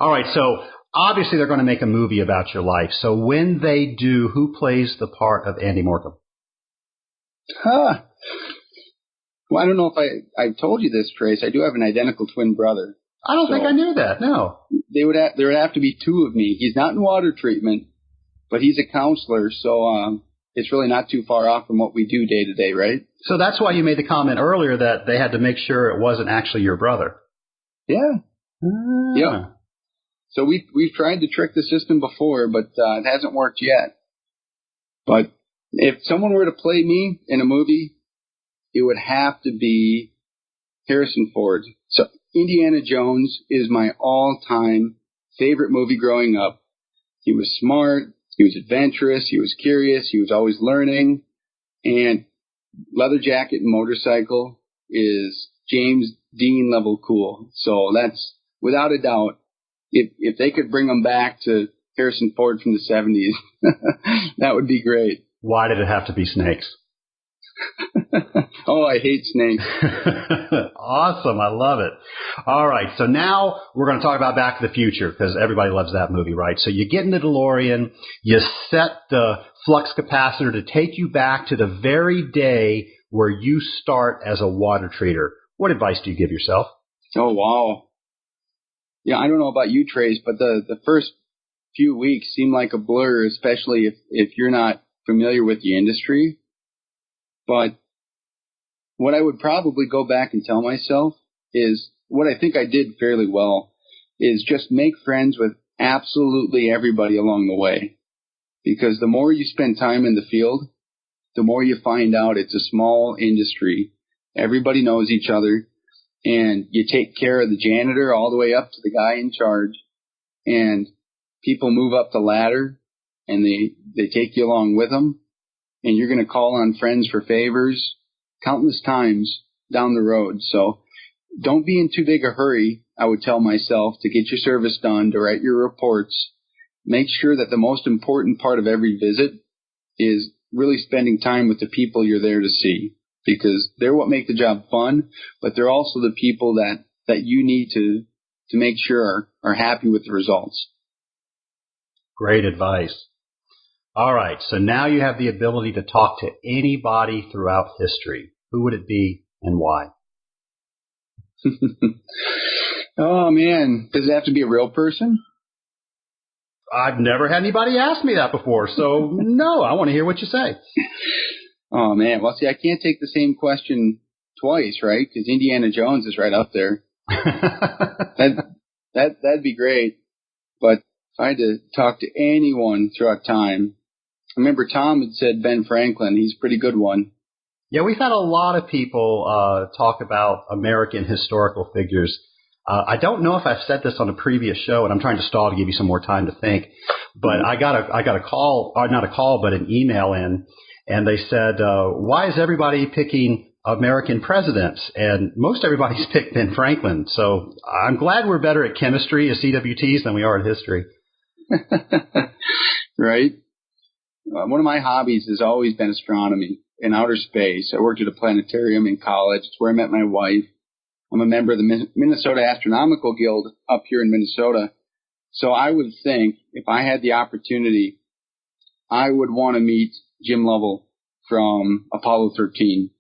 All right, so obviously they're going to make a movie about your life. So when they do, who plays the part of Andy Morcomb? Well, I don't know if I've told you this, Trace. I do have an identical twin brother. I don't think I knew that, no. There would have to be two of me. He's not in water treatment, but he's a counselor, so it's really not too far off from what we do day to day, right? So that's why you made the comment earlier that they had to make sure it wasn't actually your brother. Yeah. Yeah. So we've tried to trick the system before, but it hasn't worked yet. But if someone were to play me in a movie, it would have to be Harrison Ford. So Indiana Jones is my all-time favorite movie growing up. He was smart, he was adventurous, he was curious, he was always learning, and leather jacket and motorcycle is James Dean level cool. So that's without a doubt. If they could bring him back to Harrison Ford from the 70s, that would be great. Why did it have to be snakes? Oh, I hate snakes. Awesome. I love it. All right. So now we're going to talk about Back to the Future because everybody loves that movie, right? So you get in the DeLorean, you set the flux capacitor to take you back to the very day where you start as a water treater. What advice do you give yourself? Oh, wow. Yeah, I don't know about you, Trace, but the first few weeks seem like a blur, especially if you're not familiar with the industry. But what I would probably go back and tell myself is what I think I did fairly well is just make friends with absolutely everybody along the way. Because the more you spend time in the field, the more you find out it's a small industry. Everybody knows each other, and you take care of the janitor all the way up to the guy in charge, and people move up the ladder, and they take you along with them, and you're going to call on friends for favors countless times down the road. So don't be in too big a hurry, I would tell myself, to get your service done, to write your reports. Make sure that the most important part of every visit is really spending time with the people you're there to see, because they're what make the job fun, but they're also the people that you need to make sure are happy with the results. Great advice. All right, so now you have the ability to talk to anybody throughout history. Who would it be and why? Oh, man. Does it have to be a real person? I've never had anybody ask me that before, so no, I want to hear what you say. Oh, man. Well, see, I can't take the same question twice, right? Because Indiana Jones is right up there. That'd be great. But if I had to talk to anyone throughout time, I remember Tom had said Ben Franklin. He's a pretty good one. Yeah, we've had a lot of people talk about American historical figures. I don't know if I've said this on a previous show, and I'm trying to stall to give you some more time to think. But I got a call, or not a call, but an email in, and they said, "Why is everybody picking American presidents?" And most everybody's picked Ben Franklin. So I'm glad we're better at chemistry as CWTs than we are at history. Right. One of my hobbies has always been astronomy and outer space. I worked at a planetarium in college. It's where I met my wife. I'm a member of the Minnesota Astronomical Guild up here in Minnesota. So I would think if I had the opportunity, I would want to meet Jim Lovell from Apollo 13.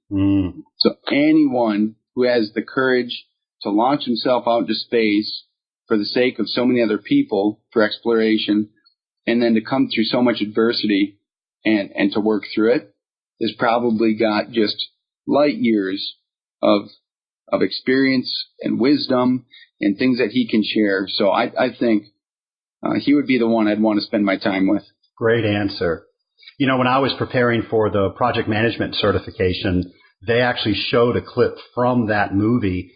So anyone who has the courage to launch himself out into space for the sake of so many other people for exploration, and then to come through so much adversity and to work through it, has probably got just light years of experience and wisdom and things that he can share. So I think he would be the one I'd want to spend my time with. Great answer. You know, when I was preparing for the project management certification, they actually showed a clip from that movie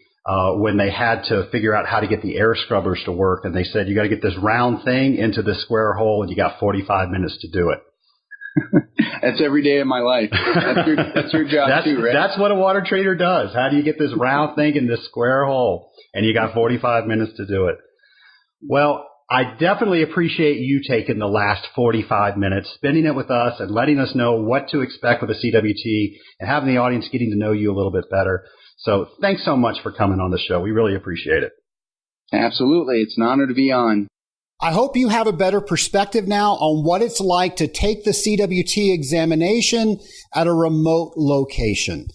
when they had to figure out how to get the air scrubbers to work. And they said, you got to get this round thing into this square hole, and you got 45 minutes to do it. That's every day of my life. That's your job too, right? That's what a water treater does. How do you get this round thing in this square hole? And you got 45 minutes to do it. Well, I definitely appreciate you taking the last 45 minutes, spending it with us and letting us know what to expect with the CWT and having the audience getting to know you a little bit better. So thanks so much for coming on the show. We really appreciate it. Absolutely. It's an honor to be on. I hope you have a better perspective now on what it's like to take the CWT examination at a remote location.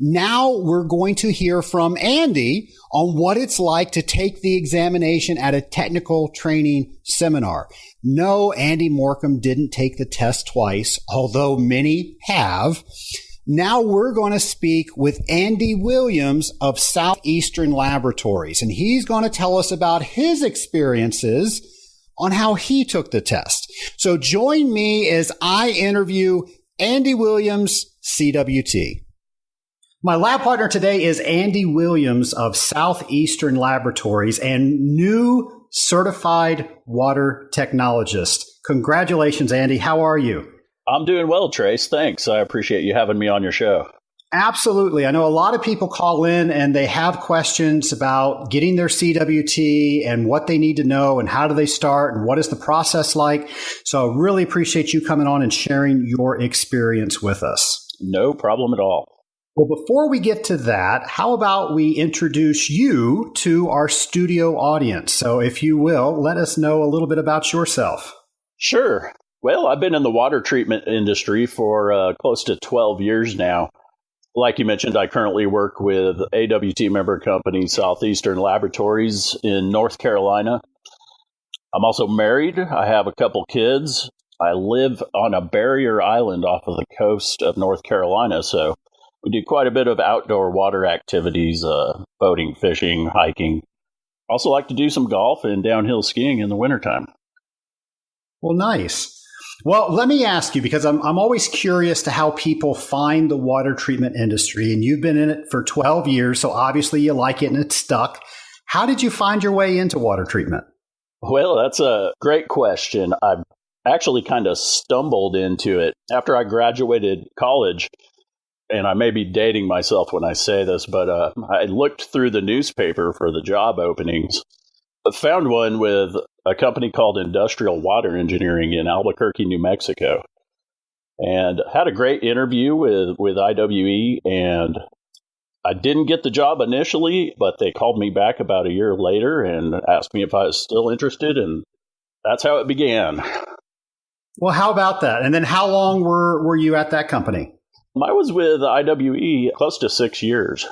Now we're going to hear from Andy on what it's like to take the examination at a technical training seminar. No, Andy Morcomb didn't take the test twice, although many have. Now we're going to speak with Andy Williams of Southeastern Laboratories, and he's going to tell us about his experiences on how he took the test. So join me as I interview Andy Williams, CWT. My lab partner today is Andy Williams of Southeastern Laboratories and new Certified Water Technologist. Congratulations, Andy. How are you? I'm doing well, Trace. Thanks. I appreciate you having me on your show. Absolutely. I know a lot of people call in and they have questions about getting their CWT and what they need to know and how do they start and what is the process like. So I really appreciate you coming on and sharing your experience with us. No problem at all. Well, before we get to that, how about we introduce you to our studio audience? So if you will, let us know a little bit about yourself. Sure. Well, I've been in the water treatment industry for close to 12 years now. Like you mentioned, I currently work with AWT member company Southeastern Laboratories in North Carolina. I'm also married. I have a couple kids. I live on a barrier island off of the coast of North Carolina, so we do quite a bit of outdoor water activities, boating, fishing, hiking. Also like to do some golf and downhill skiing in the wintertime. Well, nice. Well, let me ask you, because I'm always curious to how people find the water treatment industry, and you've been in it for 12 years, so obviously you like it and it's stuck. How did you find your way into water treatment? Well, that's a great question. I actually kind of stumbled into it after I graduated college, and I may be dating myself when I say this, but I looked through the newspaper for the job openings. I found one with a company called Industrial Water Engineering in Albuquerque, New Mexico, and had a great interview with IWE. And I didn't get the job initially, but they called me back about a year later and asked me if I was still interested, and that's how it began. Well, how about that? And then how long were you at that company? I was with IWE close to 6 years.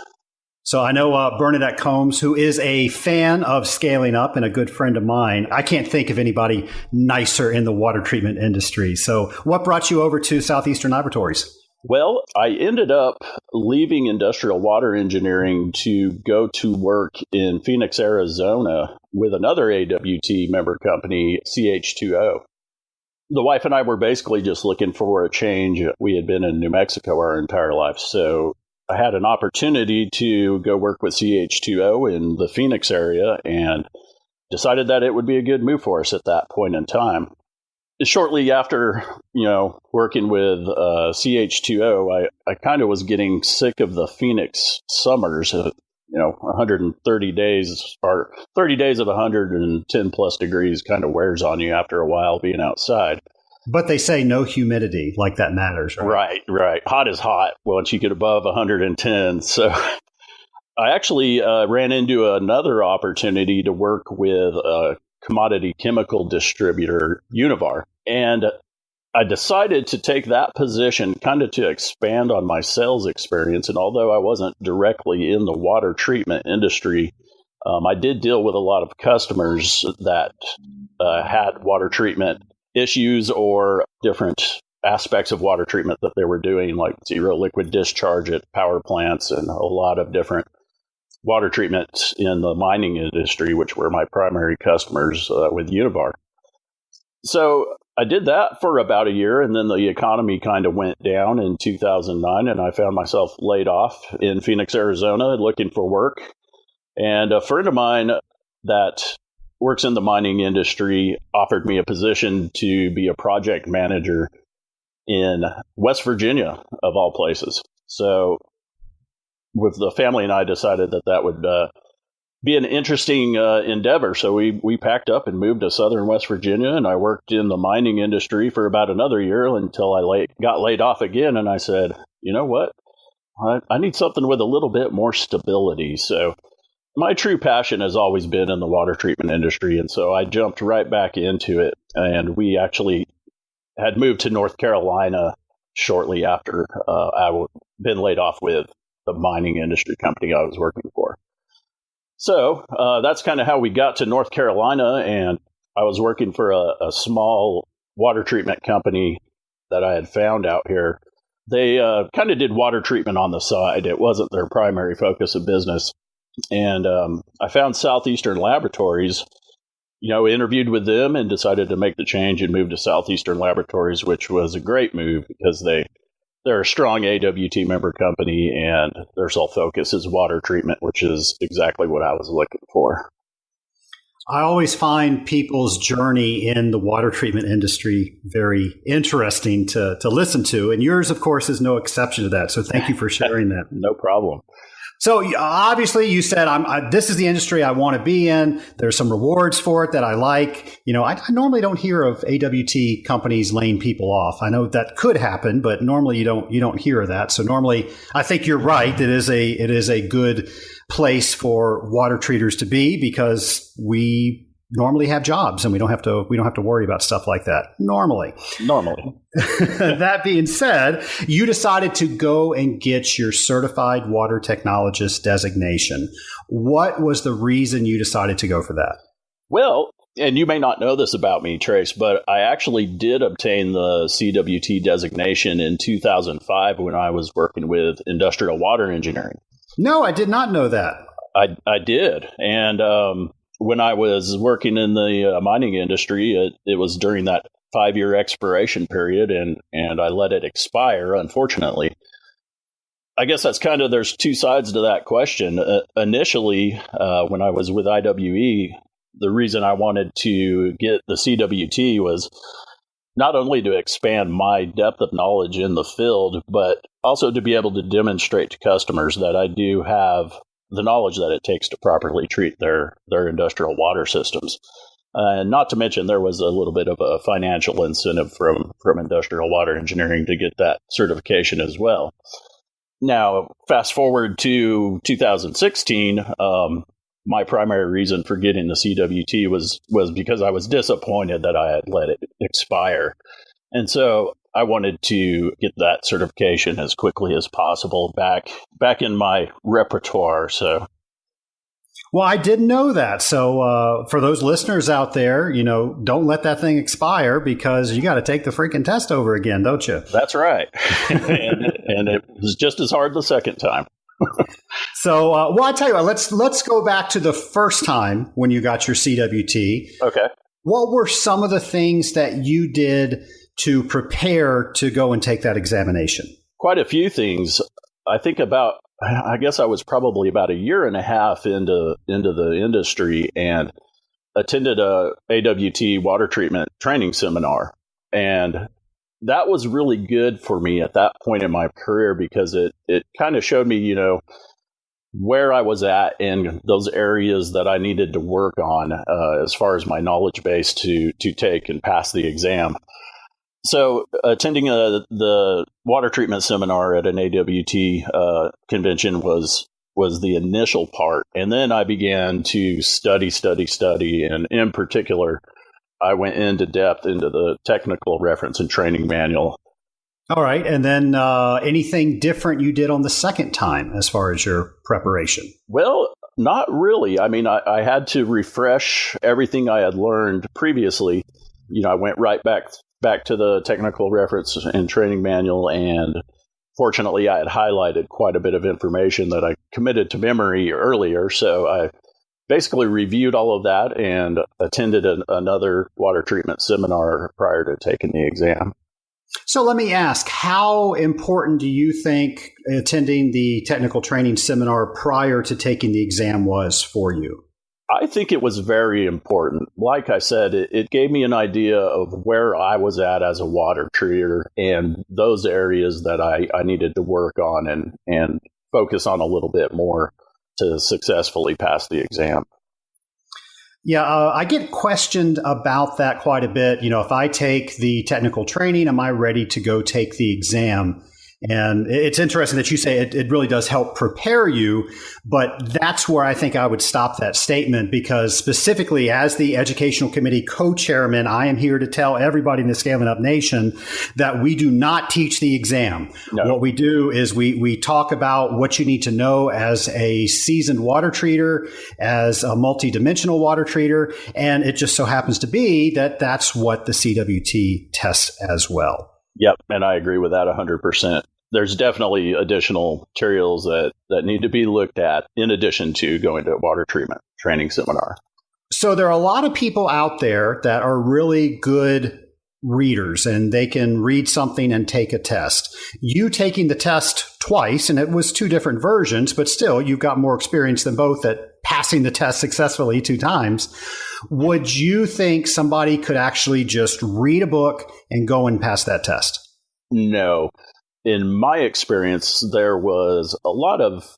So I know Bernadette Combs, who is a fan of scaling up and a good friend of mine. I can't think of anybody nicer in the water treatment industry. So what brought you over to Southeastern Laboratories? Well, I ended up leaving industrial water engineering to go to work in Phoenix, Arizona with another AWT member company, CH2O. The wife and I were basically just looking for a change. We had been in New Mexico our entire life, so I had an opportunity to go work with CH2O in the Phoenix area and decided that it would be a good move for us at that point in time. Shortly after, working with CH2O, I kind of was getting sick of the Phoenix summers. 130 days or 30 days of 110 plus degrees kind of wears on you after a while being outside. But they say no humidity, like that matters, right? Right. Hot is hot once you get above 110. So I actually ran into another opportunity to work with a commodity chemical distributor, Univar. And I decided to take that position kind of to expand on my sales experience. And although I wasn't directly in the water treatment industry, I did deal with a lot of customers that had water treatment issues or different aspects of water treatment that they were doing, like zero liquid discharge at power plants and a lot of different water treatments in the mining industry, which were my primary customers with Univar. So I did that for about a year, and then the economy kind of went down in 2009, and I found myself laid off in Phoenix, Arizona, looking for work. And a friend of mine that works in the mining industry offered me a position to be a project manager in West Virginia, of all places. So with the family and I decided that would be an interesting endeavor. So we packed up and moved to southern West Virginia, and I worked in the mining industry for about another year until I got laid off again. And I said, you know what? I need something with a little bit more stability. So my true passion has always been in the water treatment industry. And so I jumped right back into it. And we actually had moved to North Carolina shortly after I been laid off with the mining industry company I was working for. So that's kind of how we got to North Carolina. And I was working for a small water treatment company that I had found out here. They kind of did water treatment on the side. It wasn't their primary focus of business. And I found Southeastern Laboratories, interviewed with them and decided to make the change and move to Southeastern Laboratories, which was a great move because they're a strong AWT member company and their sole focus is water treatment, which is exactly what I was looking for. I always find people's journey in the water treatment industry very interesting to listen to. And yours, of course, is no exception to that. So thank you for sharing that. No problem. So obviously you said, this is the industry I want to be in. There's some rewards for it that I like. I normally don't hear of AWT companies laying people off. I know that could happen, but normally you don't hear of that. So normally I think you're right. It is a good place for water treaters to be because we normally have jobs and we don't have to worry about stuff like that normally. That being said, you decided to go and get your Certified Water Technologist designation. What was the reason you decided to go for that? Well, and you may not know this about me, Trace, but I actually did obtain the CWT designation in 2005 when I was working with industrial water engineering. No, I did not know that. I did. And when I was working in the mining industry, it was during that 5-year expiration period, and I let it expire, unfortunately. I guess there's two sides to that question. Initially, when I was with IWE, the reason I wanted to get the CWT was not only to expand my depth of knowledge in the field, but also to be able to demonstrate to customers that I do have the knowledge that it takes to properly treat their industrial water systems. Not to mention, there was a little bit of a financial incentive from industrial water engineering to get that certification as well. Now, fast forward to 2016, my primary reason for getting the CWT was because I was disappointed that I had let it expire. And so I wanted to get that certification as quickly as possible back in my repertoire. So, well, I didn't know that. So for those listeners out there, don't let that thing expire, because you got to take the freaking test over again, don't you? That's right. and it was just as hard the second time. So, well, I tell you what, let's go back to the first time when you got your CWT. Okay. What were some of the things that you did to prepare to go and take that examination? Quite a few things. I guess I was probably about a year and a half into the industry and attended a AWT water treatment training seminar. And that was really good for me at that point in my career, because it kind of showed me, where I was at in those areas that I needed to work on as far as my knowledge base to take and pass the exam. So attending the water treatment seminar at an AWT convention was the initial part. And then I began to study. And in particular, I went into depth into the technical reference and training manual. All right. And then anything different you did on the second time as far as your preparation? Well, not really. I mean, I had to refresh everything I had learned previously. I went right back to the technical reference and training manual, and fortunately I had highlighted quite a bit of information that I committed to memory earlier. So I basically reviewed all of that and attended another water treatment seminar prior to taking the exam. So let me ask, how important do you think attending the technical training seminar prior to taking the exam was for you? I think it was very important. Like I said, it gave me an idea of where I was at as a water treater and those areas that I needed to work on and focus on a little bit more to successfully pass the exam. Yeah, I get questioned about that quite a bit. If I take the technical training, am I ready to go take the exam? And it's interesting that you say it really does help prepare you, but that's where I think I would stop that statement, because specifically as the Educational Committee co-chairman, I am here to tell everybody in the Scaling Up Nation that we do not teach the exam. No. What we do is we talk about what you need to know as a seasoned water treater, as a multidimensional water treater, and it just so happens to be that that's what the CWT tests as well. Yep, and I agree with that 100%. There's definitely additional materials that need to be looked at in addition to going to a water treatment training seminar. So there are a lot of people out there that are really good readers, and they can read something and take a test. You taking the test twice, and it was 2 different versions, but still you've got more experience than both at passing the test successfully 2 times. Would you think somebody could actually just read a book and go and pass that test? No. In my experience, there was a lot of,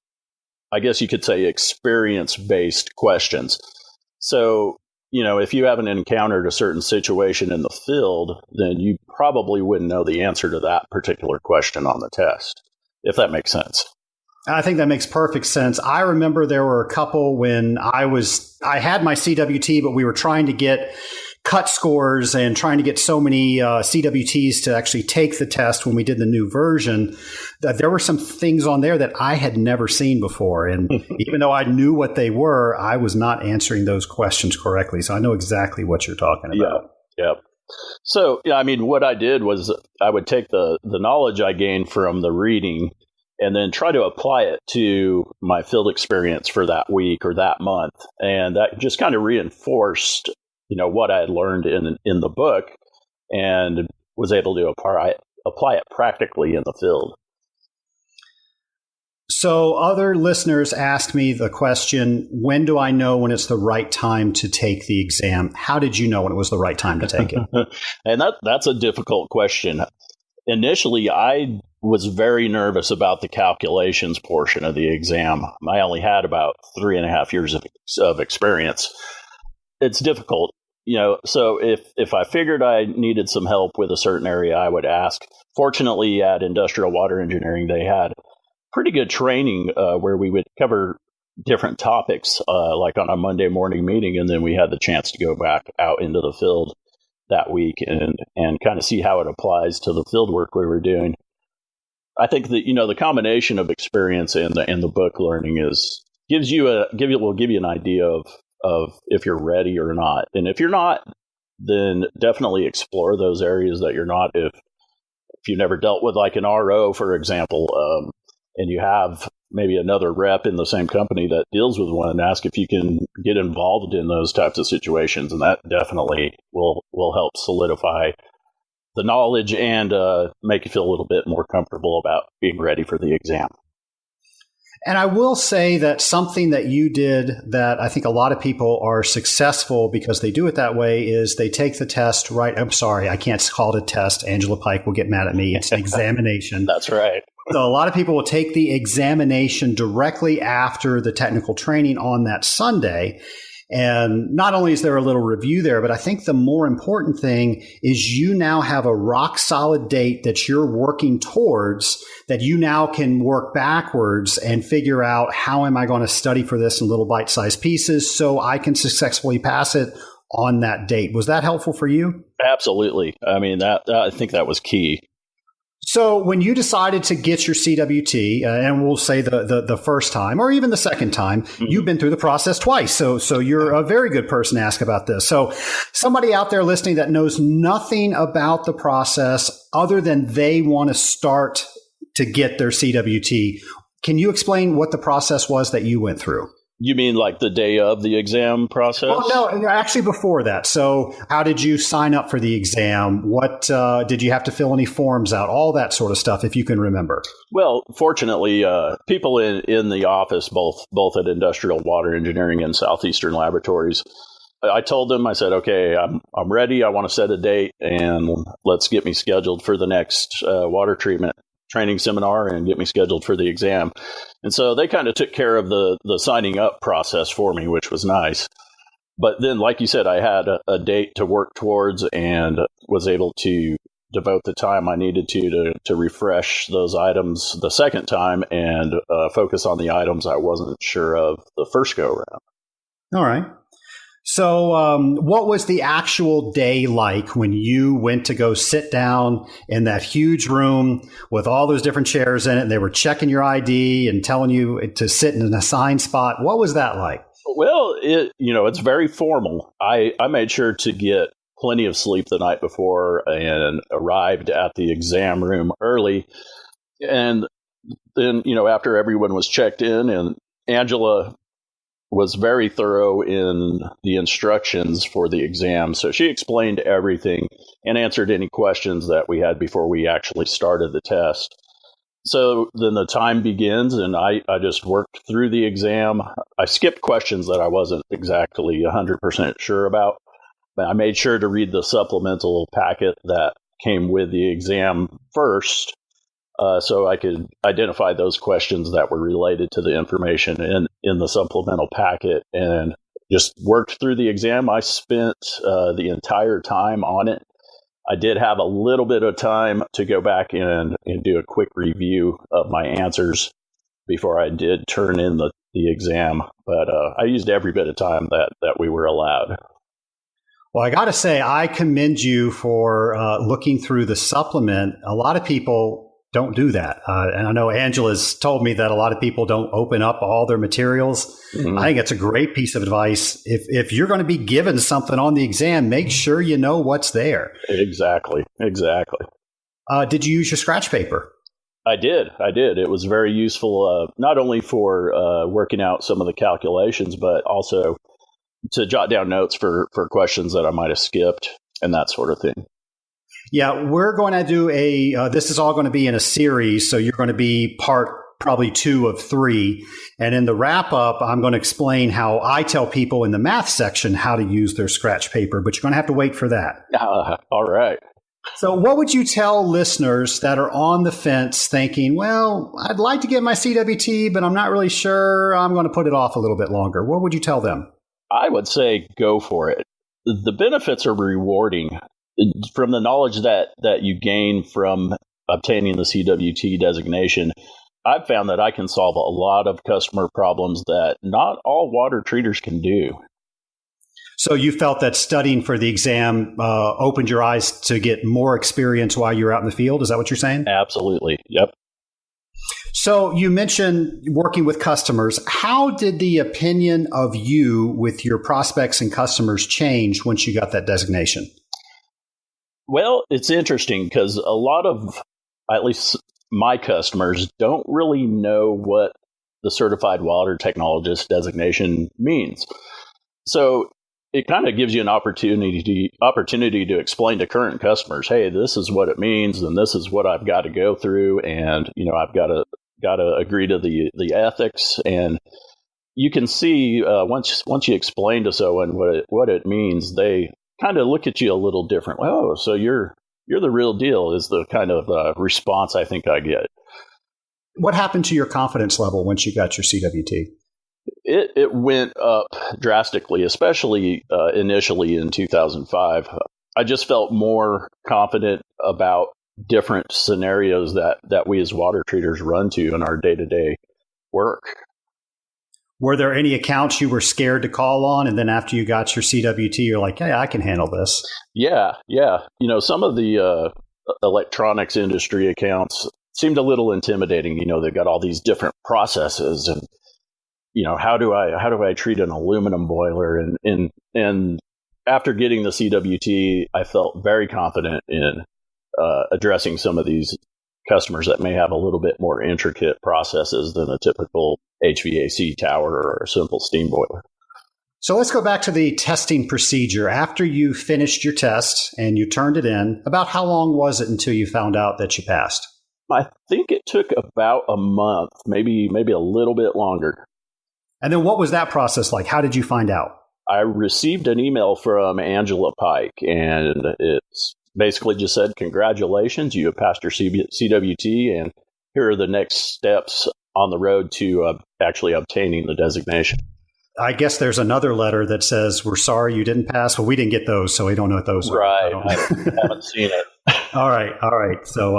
I guess you could say, experience-based questions. So, if you haven't encountered a certain situation in the field, then you probably wouldn't know the answer to that particular question on the test, if that makes sense. I think that makes perfect sense. I remember there were a couple when I had my CWT, but we were trying to get cut scores and trying to get so many CWTs to actually take the test when we did the new version, that there were some things on there that I had never seen before. And even though I knew what they were, I was not answering those questions correctly. So I know exactly what you're talking about. Yeah. So, what I did was I would take the knowledge I gained from the reading and then try to apply it to my field experience for that week or that month. And that just kind of reinforced what I had learned in the book. and was able to apply it practically in the field. So other listeners ask me the question, when do I know when it's the right time to take the exam? How did you know when it was the right time to take it? And that's a difficult question. Initially, I was very nervous about the calculations portion of the exam. I only had about 3.5 years of experience. It's difficult, so if I figured I needed some help with a certain area, I would ask. Fortunately, at Industrial Water Engineering, they had pretty good training where we would cover different topics, like on a Monday morning meeting, and then we had the chance to go back out into the field that week and kind of see how it applies to the field work we were doing. I think that the combination of experience and the book learning will give you an idea of if you're ready or not. And if you're not, then definitely explore those areas that you're not. If you never dealt with like an RO, for example, and you have maybe another rep in the same company that deals with one, ask if you can get involved in those types of situations. And that definitely will help solidify the knowledge and make you feel a little bit more comfortable about being ready for the exam. And I will say that something that you did that I think a lot of people are successful because they do it that way is they take the test right. I'm sorry, I can't call it a test. Angela Pike will get mad at me. It's an examination. That's right. So a lot of people will take the examination directly after the technical training on that Sunday. And not only is there a little review there, but I think the more important thing is you now have a rock solid date that you're working towards, that you now can work backwards and figure out how am I going to study for this in little bite-sized pieces so I can successfully pass it on that date. Was that helpful for you? Absolutely. I mean, I think that was key. So when you decided to get your CWT, and we'll say the first time or even the second time, you've been through the process twice. So you're a very good person to ask about this. So somebody out there listening that knows nothing about the process other than they want to start to get their CWT, can you explain what the process was that you went through? You mean like the day of the exam process? Oh, no, actually before that. So how did you sign up for the exam? What did you have to fill any forms out? All that sort of stuff, if you can remember. Well, fortunately, people in the office, both at Industrial Water Engineering and Southeastern Laboratories, I told them, I said, okay, I'm ready. I want to set a date and let's get me scheduled for the next water treatment training seminar and get me scheduled for the exam. And so they kind of took care of the signing up process for me, which was nice. But then, like you said, I had a date to work towards and was able to devote the time I needed to refresh those items the second time and focus on the items I wasn't sure of the first go around. All right. So what was the actual day like when you went to go sit down in that huge room with all those different chairs in it and they were checking your ID and telling you to sit in an assigned spot? What was that like? Well, it's very formal. I made sure to get plenty of sleep the night before and arrived at the exam room early. And then, after everyone was checked in, and Angela was very thorough in the instructions for the exam. So she explained everything and answered any questions that we had before we actually started the test. So then the time begins and I just worked through the exam. I skipped questions that I wasn't exactly 100% sure about, but I made sure to read the supplemental packet that came with the exam first. So I could identify those questions that were related to the information in the supplemental packet and just worked through the exam. I spent the entire time on it. I did have a little bit of time to go back and do a quick review of my answers before I did turn in the exam. But I used every bit of time that we were allowed. Well, I got to say, I commend you for looking through the supplement. A lot of people don't do that. And I know Angela's told me that a lot of people don't open up all their materials. Mm-hmm. I think it's a great piece of advice. If you're going to be given something on the exam, make sure you know what's there. Exactly. Did you use your scratch paper? I did. It was very useful, not only for working out some of the calculations, but also to jot down notes for questions that I might have skipped and that sort of thing. Yeah, we're going to do this is all going to be in a series. So you're going to be part probably 2 of 3. And in the wrap up, I'm going to explain how I tell people in the math section how to use their scratch paper, but you're going to have to wait for that. All right. So what would you tell listeners that are on the fence thinking, well, I'd like to get my CWT, but I'm not really sure. I'm going to put it off a little bit longer. What would you tell them? I would say go for it. The benefits are rewarding. From the knowledge that you gain from obtaining the CWT designation, I've found that I can solve a lot of customer problems that not all water treaters can do. So you felt that studying for the exam opened your eyes to get more experience while you were out in the field? Is that what you're saying? Absolutely. Yep. So you mentioned working with customers. How did the opinion of you with your prospects and customers change once you got that designation? Well, it's interesting because a lot of, at least my customers, don't really know what the Certified Water Technologist designation means. So it kind of gives you an opportunity to explain to current customers, hey, this is what it means, and this is what I've got to go through, and I've got to agree to the ethics. And you can see once you explain to someone what it means, they kind of look at you a little different. Oh, so you're the real deal is the kind of response I think I get. What happened to your confidence level once you got your CWT? It went up drastically, especially initially in 2005. I just felt more confident about different scenarios that we as water treaters run to in our day-to-day work. Were there any accounts you were scared to call on, and then after you got your CWT, you're like, hey, I can handle this? Yeah. Some of the electronics industry accounts seemed a little intimidating. They've got all these different processes, and how do I treat an aluminum boiler? And after getting the CWT, I felt very confident in addressing some of these customers that may have a little bit more intricate processes than a typical HVAC tower or a simple steam boiler. So let's go back to the testing procedure. After you finished your test and you turned it in, about how long was it until you found out that you passed? I think it took about a month, maybe a little bit longer. And then what was that process like? How did you find out? I received an email from Angela Pike, and it's basically just said, congratulations, you have passed your CWT, and here are the next steps on the road to actually obtaining the designation. I guess there's another letter that says, we're sorry you didn't pass. Well, we didn't get those, so we don't know what those are. Right. I haven't seen it. All right. So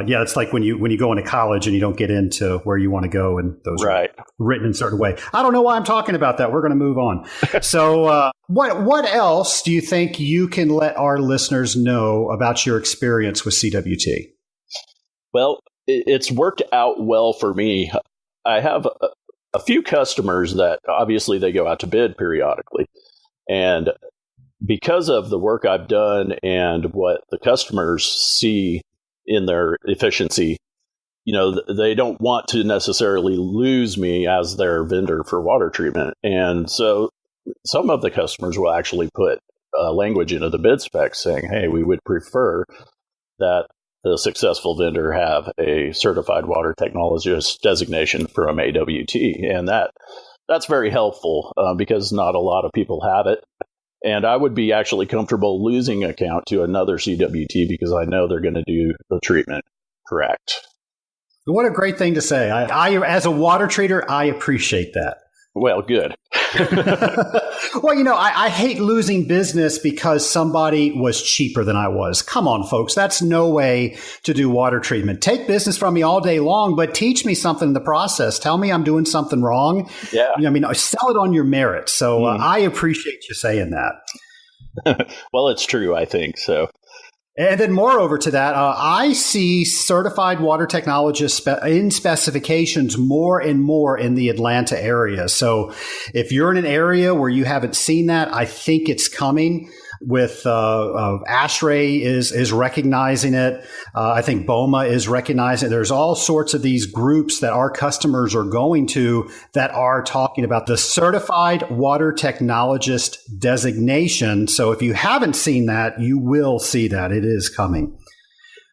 yeah, it's like when you go into college and you don't get into where you want to go, and those right. are written in a certain way. I don't know why I'm talking about that. We're going to move on. So what else do you think you can let our listeners know about your experience with CWT? Well, it's worked out well for me. I have a few customers that obviously they go out to bid periodically, and because of the work I've done and what the customers see in their efficiency, they don't want to necessarily lose me as their vendor for water treatment. And so some of the customers will actually put language into the bid specs saying, hey, we would prefer that the successful vendor have a Certified Water Technologist designation from AWT. And that's very helpful because not a lot of people have it. And I would be actually comfortable losing an account to another CWT because I know they're going to do the treatment correct. What a great thing to say. I as a water treater, I appreciate that. Well, good. Well, I hate losing business because somebody was cheaper than I was. Come on, folks. That's no way to do water treatment. Take business from me all day long, but teach me something in the process. Tell me I'm doing something wrong. Yeah. Sell it on your merit. So I appreciate you saying that. Well, it's true, I think so. And then moreover to that, I see certified water technologists in specifications more and more in the Atlanta area. So if you're in an area where you haven't seen that, I think it's coming. with ASHRAE is recognizing it. I think BOMA is recognizing it. There's all sorts of these groups that our customers are going to that are talking about the Certified Water Technologist designation. So if you haven't seen that, you will see that. It is coming.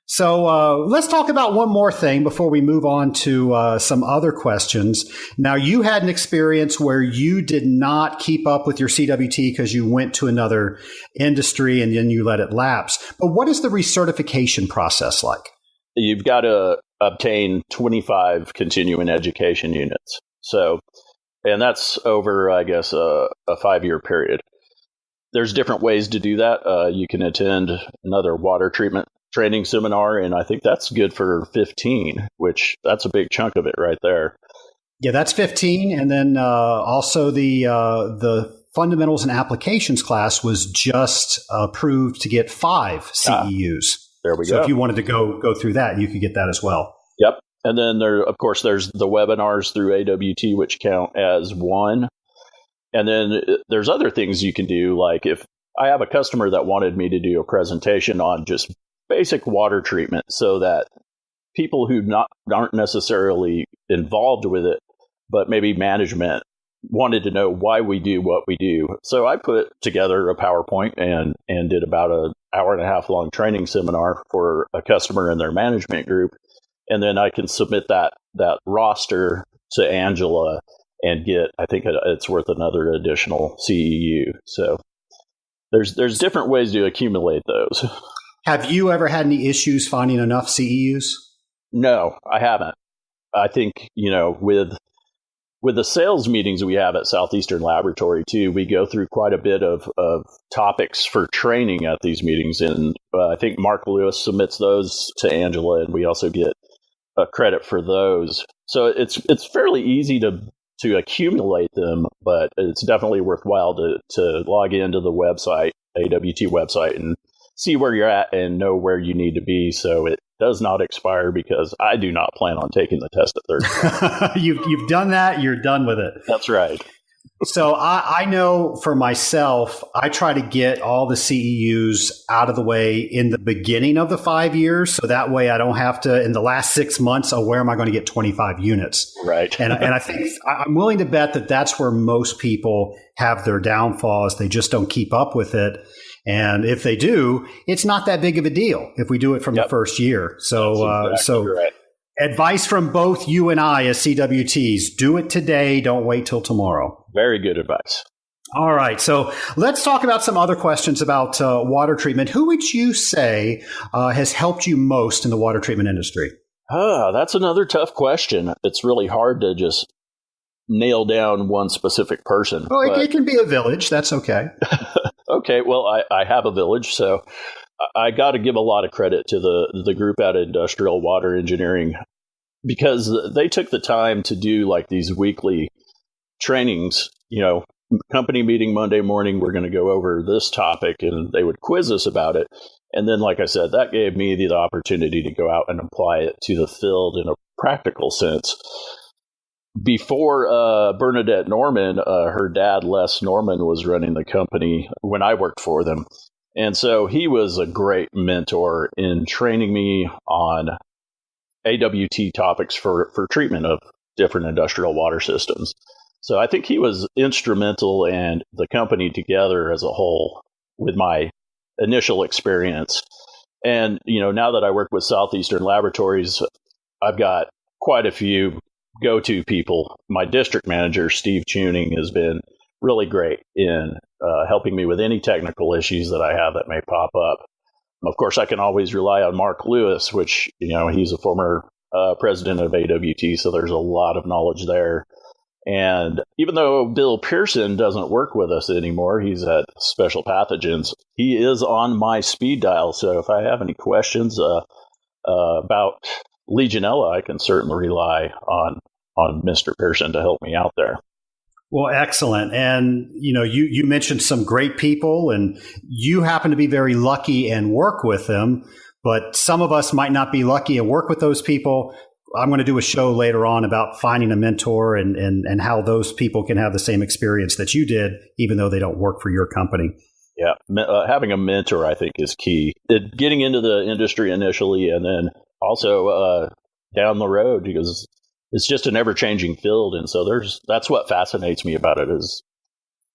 So let's talk about one more thing before we move on to some other questions. Now, you had an experience where you did not keep up with your CWT because you went to another industry and then you let it lapse. But what is the recertification process like? You've got to obtain 25 continuing education units. So, and that's over, I guess, a 5-year period. There's different ways to do that. You can attend another water treatment training seminar, and I think that's good for 15, which that's a big chunk of it right there. Yeah, that's 15. And then also the fundamentals and applications class was just approved to get 5 CEUs. There we go. So if you wanted to go through that, you could get that as well. Yep. And then there's the webinars through AWT, which count as 1. And then there's other things you can do, like if I have a customer that wanted me to do a presentation on just basic water treatment so that people who aren't necessarily involved with it, but maybe management wanted to know why we do what we do. So I put together a PowerPoint and did about an hour and a half long training seminar for a customer and their management group. And then I can submit that roster to Angela and get, I think it's worth another additional CEU. So there's different ways to accumulate those. Have you ever had any issues finding enough CEUs? No, I haven't. I think, with the sales meetings we have at Southeastern Laboratory too, we go through quite a bit of topics for training at these meetings. And I think Mark Lewis submits those to Angela, and we also get credit for those. So it's fairly easy to accumulate them, but it's definitely worthwhile to log into the website, AWT website, and see where you're at and know where you need to be so it does not expire, because I do not plan on taking the test at 30. You've done that. You're done with it. That's right. So I know for myself, I try to get all the CEUs out of the way in the beginning of the 5 years. So that way I don't have to, in the last 6 months, where am I going to get 25 units? Right. And I think I'm willing to bet that that's where most people have their downfalls. They just don't keep up with it. And if they do, it's not that big of a deal if we do it from the first year. So, right. Advice from both you and I as CWTs, do it today. Don't wait till tomorrow. Very good advice. All right. So let's talk about some other questions about water treatment. Who would you say has helped you most in the water treatment industry? That's another tough question. It's really hard to just nail down one specific person. Well, it can be a village. That's okay. Okay, well, I have a village, so I got to give a lot of credit to the group at Industrial Water Engineering, because they took the time to do like these weekly trainings, company meeting Monday morning, we're going to go over this topic, and they would quiz us about it. And then, like I said, that gave me the opportunity to go out and apply it to the field in a practical sense. Before Bernadette Norman, her dad, Les Norman, was running the company when I worked for them. And so he was a great mentor in training me on AWT topics for treatment of different industrial water systems. So I think he was instrumental, and the company together as a whole, with my initial experience. And, now that I work with Southeastern Laboratories, I've got quite a few go-to people. My district manager, Steve Tuning, has been really great in helping me with any technical issues that I have that may pop up. Of course, I can always rely on Mark Lewis, which, he's a former president of AWT, so there's a lot of knowledge there. And even though Bill Pearson doesn't work with us anymore, he's at Special Pathogens, he is on my speed dial. So if I have any questions about Legionella, I can certainly rely on Mr. Pearson to help me out there. Well, excellent. And, you mentioned some great people, and you happen to be very lucky and work with them, but some of us might not be lucky and work with those people. I'm going to do a show later on about finding a mentor and how those people can have the same experience that you did, even though they don't work for your company. Yeah, having a mentor, I think, is key. Getting into the industry initially, and then also down the road, because it's just an ever-changing field, and so that's what fascinates me about it is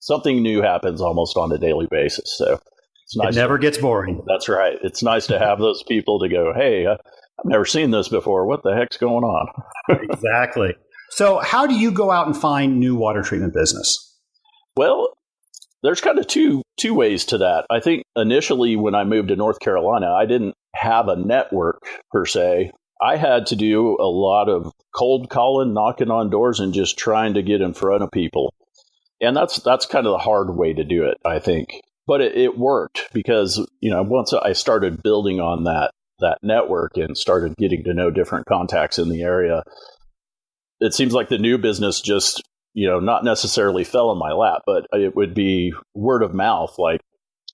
something new happens almost on a daily basis. So it's nice. It never gets boring. That's right. It's nice to have those people to go, hey, I've never seen this before. What the heck's going on? Exactly. So how do you go out and find new water treatment business? Well, there's kind of two ways to that. I think initially when I moved to North Carolina, I didn't have a network per se. I had to do a lot of cold calling, knocking on doors, and just trying to get in front of people. And that's kind of the hard way to do it, I think. But it worked because, once I started building on that network and started getting to know different contacts in the area, it seems like the new business just not necessarily fell in my lap, but it would be word of mouth. Like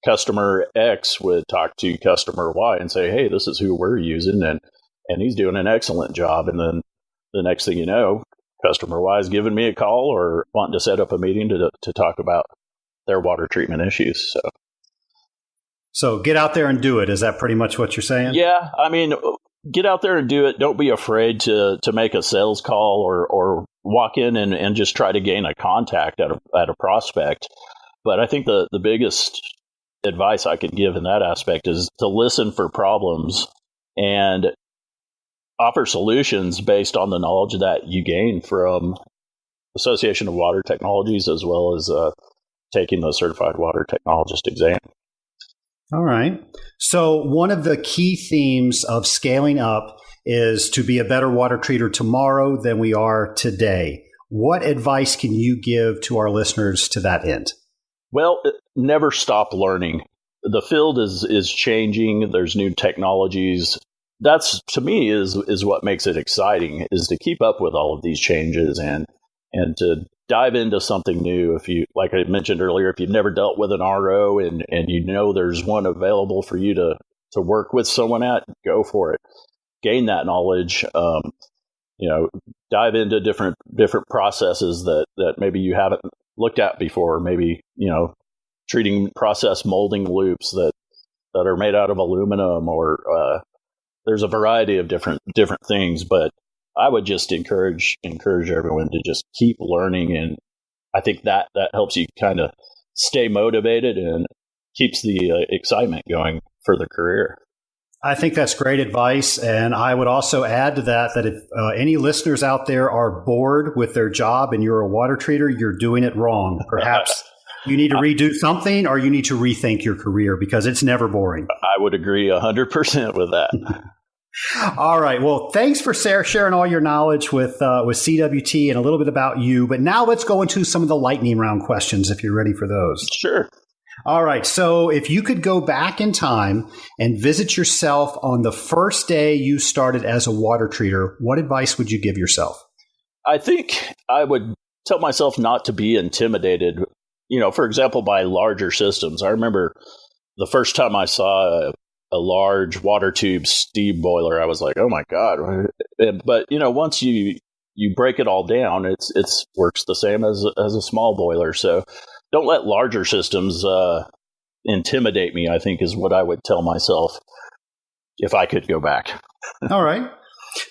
customer X would talk to customer Y and say, hey, this is who we're using, and he's doing an excellent job. And then the next thing you know, customer Y is giving me a call or wanting to set up a meeting to talk about their water treatment issues. So get out there and do it. Is that pretty much what you're saying? Yeah. I mean, get out there and do it. Don't be afraid to make a sales call or walk in and just try to gain a contact at a prospect. But I think the biggest advice I could give in that aspect is to listen for problems and offer solutions based on the knowledge that you gain from Association of Water Technologies, as well as taking the Certified Water Technologist exam. All right. So one of the key themes of scaling up is to be a better water treater tomorrow than we are today. What advice can you give to our listeners to that end? Well, never stop learning. The field is changing. There's new technologies. That's, to me, is what makes it exciting, is to keep up with all of these changes and to dive into something new. If you, like I mentioned earlier, if you've never dealt with an RO and there's one available for you to work with someone at, go for it. Gain that knowledge. Dive into different processes that maybe you haven't looked at before. Maybe treating process molding loops that are made out of aluminum, or there's a variety of different things. But I would just encourage everyone to just keep learning, and I think that helps you kind of stay motivated and keeps the excitement going for the career. I think that's great advice, and I would also add to that if any listeners out there are bored with their job and you're a water treater, you're doing it wrong. Perhaps you need to redo something, or you need to rethink your career, because it's never boring. I would agree 100% with that. All right. Well, thanks for sharing all your knowledge with CWT and a little bit about you. But now let's go into some of the lightning round questions, if you're ready for those. Sure. All right. So if you could go back in time and visit yourself on the first day you started as a water treater, what advice would you give yourself? I think I would tell myself not to be intimidated, for example, by larger systems. I remember the first time I saw a large water tube steam boiler, I was like, oh my God. But, once you break it all down, it's works the same as a small boiler. So don't let larger systems intimidate me, I think, is what I would tell myself if I could go back. All right.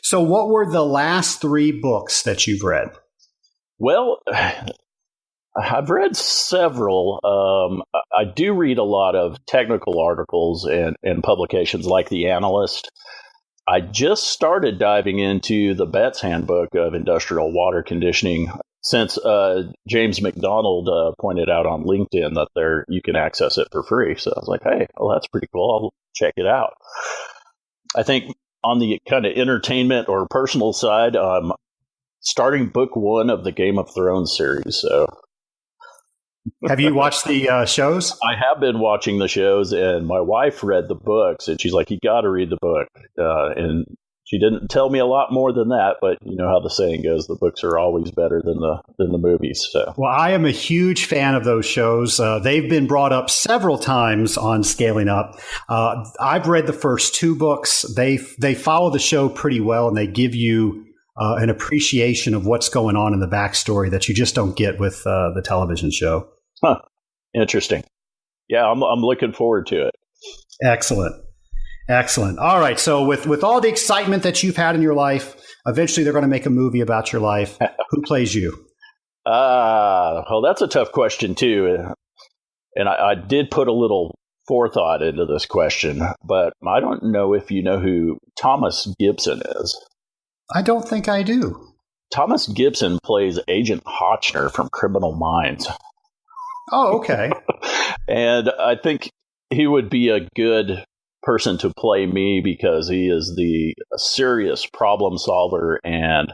So what were the last 3 books that you've read? Well, I've read several. I do read a lot of technical articles and publications like The Analyst. I just started diving into the Betts Handbook of Industrial Water Conditioning since James McDonald pointed out on LinkedIn that you can access it for free. So I was like, hey, well, that's pretty cool. I'll check it out. I think on the kind of entertainment or personal side, starting book 1 of the Game of Thrones series. So, have you watched the shows? I have been watching the shows, and my wife read the books, and she's like, you got to read the book. And she didn't tell me a lot more than that, but you know how the saying goes, the books are always better than the movies. So, well, I am a huge fan of those shows. They've been brought up several times on Scaling Up. I've read the first 2 books. They follow the show pretty well, and they give you an appreciation of what's going on in the backstory that you just don't get with the television show. Huh. Interesting. Yeah, I'm looking forward to it. Excellent. Excellent. All right. So with all the excitement that you've had in your life, eventually they're going to make a movie about your life. Who plays you? Well, that's a tough question too. And I did put a little forethought into this question, but I don't know if you know who Thomas Gibson is. I don't think I do. Thomas Gibson plays Agent Hotchner from Criminal Minds. Oh, okay. And I think he would be a good person to play me because he is the serious problem solver and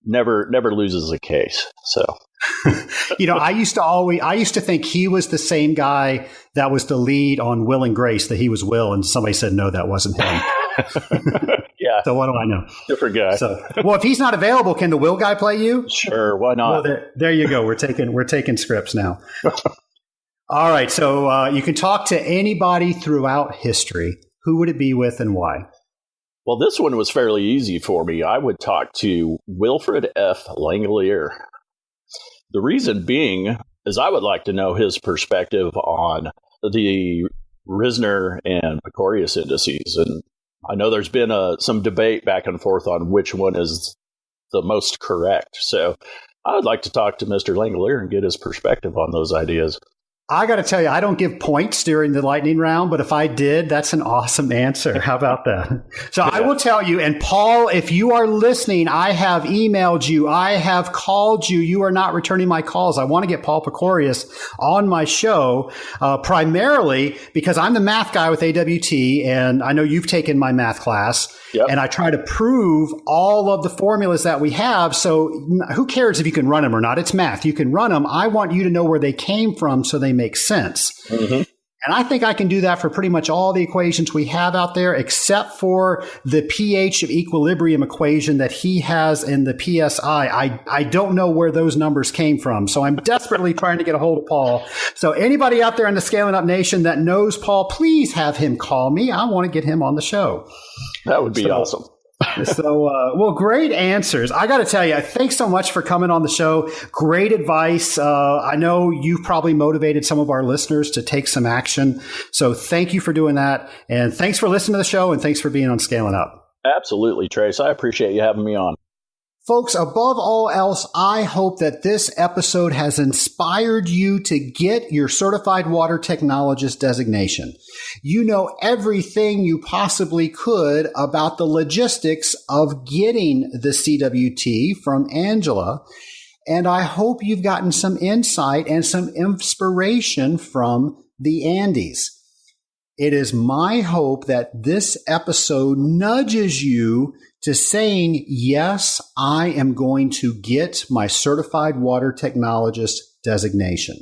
never loses a case. So, I used to think he was the same guy that was the lead on Will and Grace, that he was Will, and somebody said no, that wasn't him. Yeah. So what do I know? Different guy. So, well, if he's not available, can the Will guy play you? Sure, why not? Well, there you go. We're taking scripts now. All right. So you can talk to anybody throughout history. Who would it be with and why? Well, this one was fairly easy for me. I would talk to Wilfred F. Langelier. The reason being is I would like to know his perspective on the Risner and Picorius indices. And I know there's been some debate back and forth on which one is the most correct. So I would like to talk to Mr. Langelier and get his perspective on those ideas. I got to tell you, I don't give points during the lightning round, but if I did, that's an awesome answer. How about that? So yeah. I will tell you, and Paul, if you are listening, I have emailed you. I have called you. You are not returning my calls. I want to get Paul Picorius on my show, primarily because I'm the math guy with AWT, and I know you've taken my math class. Yep. And I try to prove all of the formulas that we have. So who cares if you can run them or not? It's math. You can run them. I want you to know where they came from so they make sense. Mm-hmm. And I think I can do that for pretty much all the equations we have out there, except for the pH of equilibrium equation that he has in the PSI. I don't know where those numbers came from. So I'm desperately trying to get a hold of Paul. So anybody out there in the Scaling Up Nation that knows Paul, please have him call me. I want to get him on the show. That would be awesome. Well, great answers. I got to tell you, thanks so much for coming on the show. Great advice. I know you've probably motivated some of our listeners to take some action. So thank you for doing that. And thanks for listening to the show. And thanks for being on Scaling Up. Absolutely, Trace. I appreciate you having me on. Folks, above all else, I hope that this episode has inspired you to get your Certified Water Technologist designation. You know everything you possibly could about the logistics of getting the CWT from Angela, and I hope you've gotten some insight and some inspiration from the Andes. It is my hope that this episode nudges you to saying, yes, I am going to get my Certified Water Technologist designation.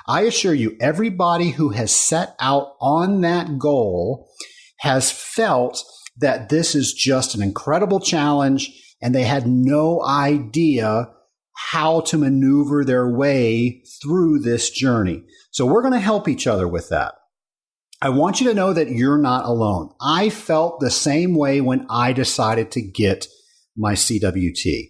I assure you, everybody who has set out on that goal has felt that this is just an incredible challenge and they had no idea how to maneuver their way through this journey. So we're going to help each other with that. I want you to know that you're not alone. I felt the same way when I decided to get my CWT.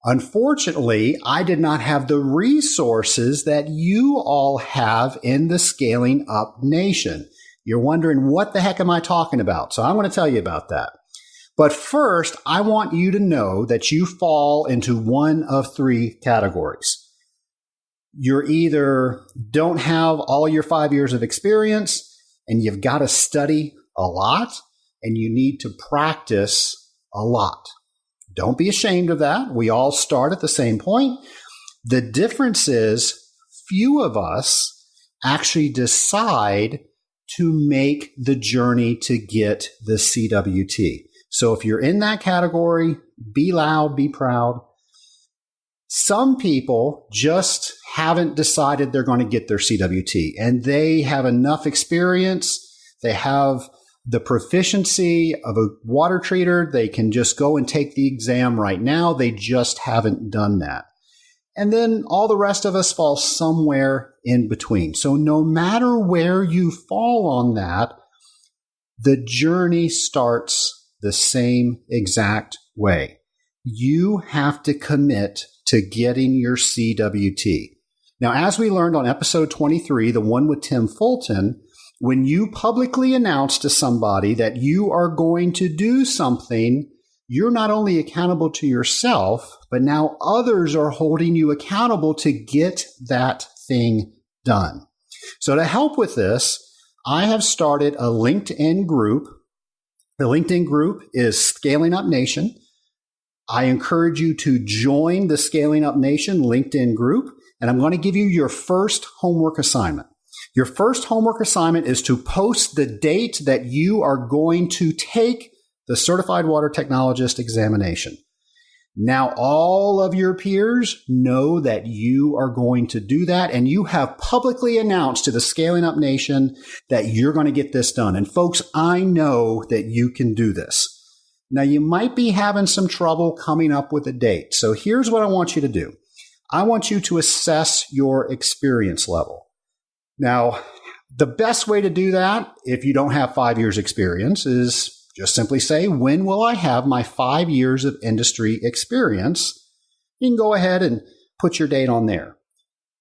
Unfortunately, I did not have the resources that you all have in the Scaling Up Nation. You're wondering, what the heck am I talking about? So I'm going to tell you about that. But first, I want you to know that you fall into one of three categories. You either don't have all your 5 years of experience, and you've got to study a lot, and you need to practice a lot. Don't be ashamed of that. We all start at the same point. The difference is few of us actually decide to make the journey to get the CWT. So if you're in that category, be loud, be proud. Some people just haven't decided they're going to get their CWT, and they have enough experience. They have the proficiency of a water treater. They can just go and take the exam right now. They just haven't done that. And then all the rest of us fall somewhere in between. So no matter where you fall on that, the journey starts the same exact way. You have to commit to getting your CWT. Now, as we learned on episode 23, the one with Tim Fulton, when you publicly announce to somebody that you are going to do something, you're not only accountable to yourself, but now others are holding you accountable to get that thing done. So to help with this, I have started a LinkedIn group. The LinkedIn group is Scaling Up Nation. I encourage you to join the Scaling Up Nation LinkedIn group, and I'm going to give you your first homework assignment. Your first homework assignment is to post the date that you are going to take the Certified Water Technologist examination. Now, all of your peers know that you are going to do that, and you have publicly announced to the Scaling Up Nation that you're going to get this done. And folks, I know that you can do this. Now, you might be having some trouble coming up with a date. So here's what I want you to do. I want you to assess your experience level. Now, the best way to do that, if you don't have 5 years experience, is just simply say, when will I have my 5 years of industry experience? You can go ahead and put your date on there.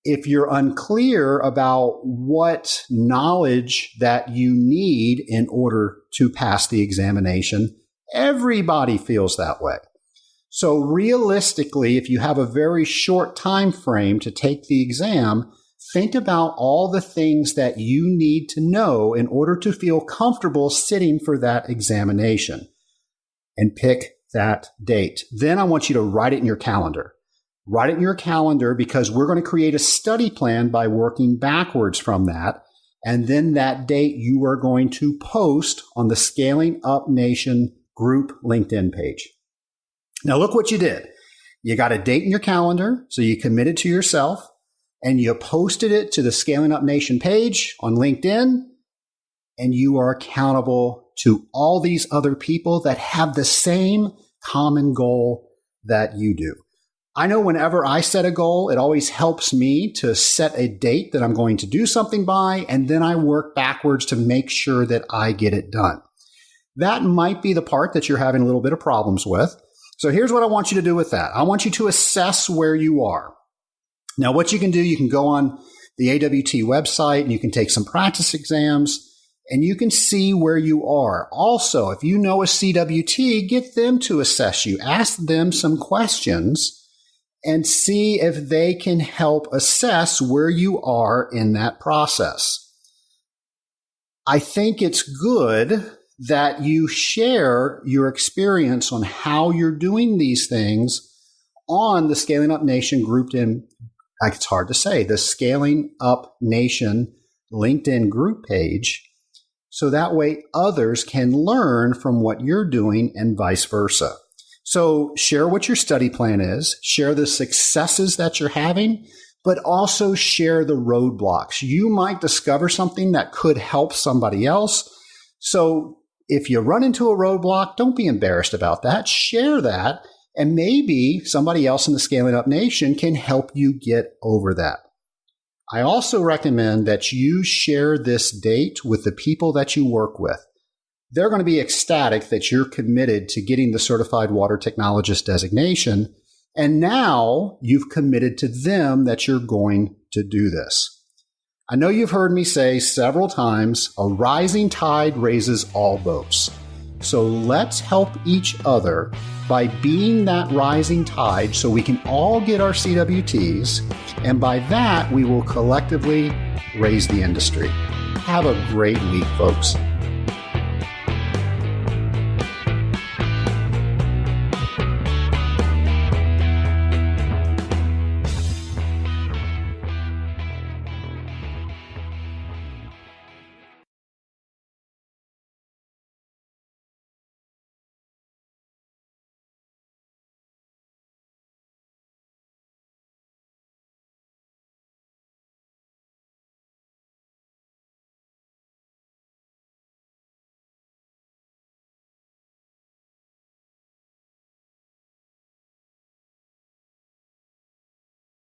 If you're unclear about what knowledge that you need in order to pass the examination, everybody feels that way. So realistically, if you have a very short time frame to take the exam, think about all the things that you need to know in order to feel comfortable sitting for that examination, and pick that date. Then I want you to write it in your calendar. Write it in your calendar, because we're going to create a study plan by working backwards from that. And then that date you are going to post on the Scaling Up Nation group LinkedIn page. Now look what you did. You got a date in your calendar, so you committed to yourself, and you posted it to the Scaling Up Nation page on LinkedIn, and you are accountable to all these other people that have the same common goal that you do. I know whenever I set a goal, it always helps me to set a date that I'm going to do something by, and then I work backwards to make sure that I get it done. That might be the part that you're having a little bit of problems with. So here's what I want you to do with that. I want you to assess where you are. Now, what you can do, you can go on the AWT website and you can take some practice exams and you can see where you are. Also, if you know a CWT, get them to assess you. Ask them some questions and see if they can help assess where you are in that process. I think it's good that you share your experience on how you're doing these things on the Scaling Up Nation grouped in, it's hard to say, the Scaling Up Nation LinkedIn group page, so that way others can learn from what you're doing and vice versa. So share what your study plan is, share the successes that you're having, but also share the roadblocks. You might discover something that could help somebody else. So if you run into a roadblock, don't be embarrassed about that. Share that, and maybe somebody else in the Scaling Up Nation can help you get over that. I also recommend that you share this date with the people that you work with. They're going to be ecstatic that you're committed to getting the Certified Water Technologist designation, and now you've committed to them that you're going to do this. I know you've heard me say several times, a rising tide raises all boats. So let's help each other by being that rising tide so we can all get our CWTs, and by that we will collectively raise the industry. Have a great week, folks.